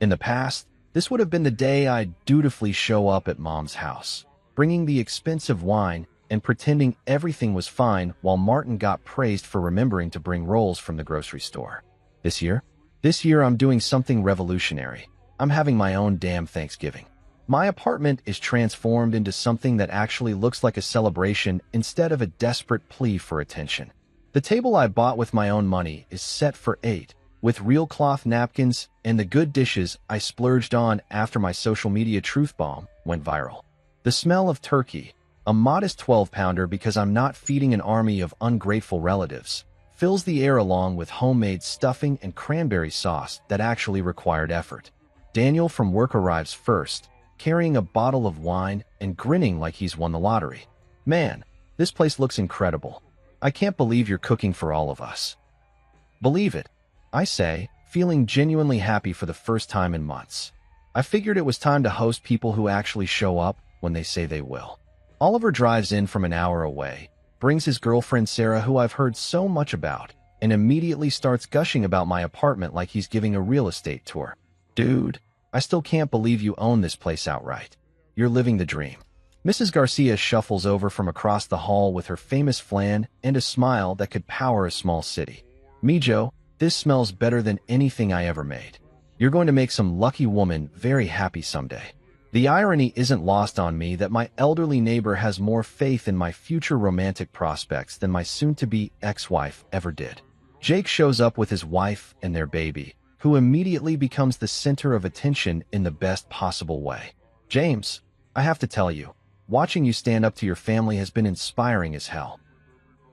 In the past, this would have been the day I'd dutifully show up at Mom's house, bringing the expensive wine and pretending everything was fine while Martin got praised for remembering to bring rolls from the grocery store. This year I'm doing something revolutionary. I'm having my own damn Thanksgiving. My apartment is transformed into something that actually looks like a celebration instead of a desperate plea for attention. The table I bought with my own money is set for 8, with real cloth napkins and the good dishes I splurged on after my social media truth bomb went viral. The smell of turkey, a modest 12-pounder because I'm not feeding an army of ungrateful relatives, fills the air along with homemade stuffing and cranberry sauce that actually required effort. Daniel from work arrives first, carrying a bottle of wine and grinning like he's won the lottery. Man, this place looks incredible. I can't believe you're cooking for all of us. Believe it, I say, feeling genuinely happy for the first time in months. I figured it was time to host people who actually show up when they say they will. Oliver drives in from an hour away, brings his girlfriend Sarah, who I've heard so much about, and immediately starts gushing about my apartment like he's giving a real estate tour. Dude, I still can't believe you own this place outright. You're living the dream. Mrs. Garcia shuffles over from across the hall with her famous flan and a smile that could power a small city. Mijo, this smells better than anything I ever made. You're going to make some lucky woman very happy someday. The irony isn't lost on me that my elderly neighbor has more faith in my future romantic prospects than my soon-to-be ex-wife ever did. Jake shows up with his wife and their baby, who immediately becomes the center of attention in the best possible way. James, I have to tell you, watching you stand up to your family has been inspiring as hell.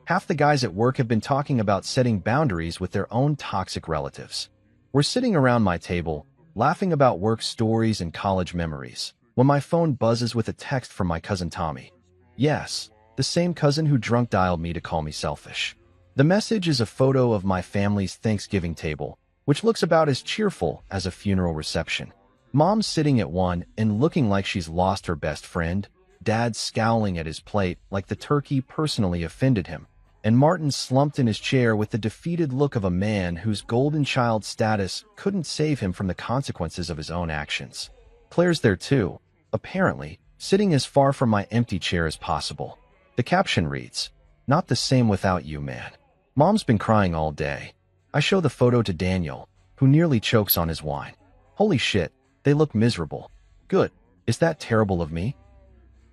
Half the guys at work have been talking about setting boundaries with their own toxic relatives. We're sitting around my table, laughing about work stories and college memories, when my phone buzzes with a text from my cousin Tommy. Yes, the same cousin who drunk dialed me to call me selfish. The message is a photo of my family's Thanksgiving table, which looks about as cheerful as a funeral reception. Mom's sitting at one and looking like she's lost her best friend, Dad's scowling at his plate like the turkey personally offended him, and Martin slumped in his chair with the defeated look of a man whose golden child status couldn't save him from the consequences of his own actions. Claire's there too, apparently, sitting as far from my empty chair as possible. The caption reads, "Not the same without you, man." Mom's been crying all day. I show the photo to Daniel, who nearly chokes on his wine. Holy shit, they look miserable. Good. Is that terrible of me?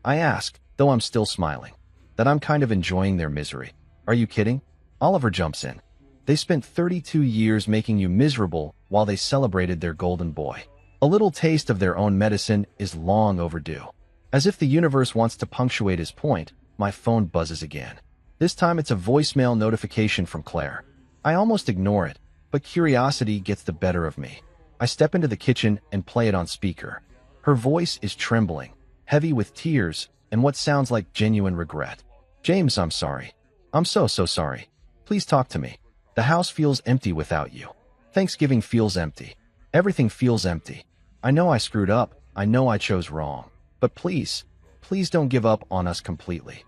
I ask, though I'm still smiling, that I'm kind of enjoying their misery. Are you kidding? Oliver jumps in. They spent 32 years making you miserable while they celebrated their golden boy. A little taste of their own medicine is long overdue. As if the universe wants to punctuate his point, my phone buzzes again. This time it's a voicemail notification from Claire. I almost ignore it, but curiosity gets the better of me. I step into the kitchen and play it on speaker. Her voice is trembling, heavy with tears, and what sounds like genuine regret. James, I'm sorry. I'm so sorry. Please talk to me. The house feels empty without you. Thanksgiving feels empty. Everything feels empty. I know I screwed up. I know I chose wrong. But please, please don't give up on us completely.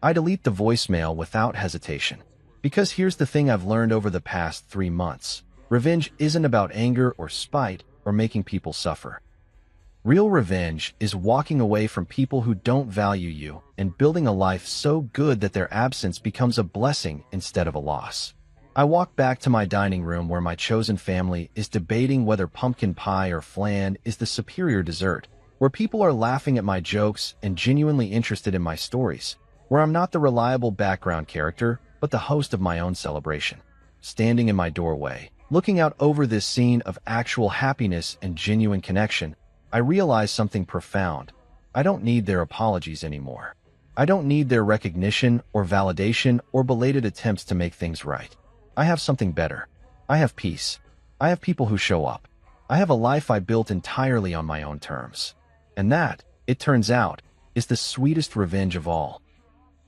I delete the voicemail without hesitation. Because here's the thing I've learned over the past 3 months. Revenge isn't about anger or spite or making people suffer. Real revenge is walking away from people who don't value you and building a life so good that their absence becomes a blessing instead of a loss. I walk back to my dining room where my chosen family is debating whether pumpkin pie or flan is the superior dessert, where people are laughing at my jokes and genuinely interested in my stories, where I'm not the reliable background character, but the host of my own celebration. Standing in my doorway, looking out over this scene of actual happiness and genuine connection, I realize something profound. I don't need their apologies anymore. I don't need their recognition or validation or belated attempts to make things right. I have something better. I have peace. I have people who show up. I have a life I built entirely on my own terms. And that, it turns out, is the sweetest revenge of all.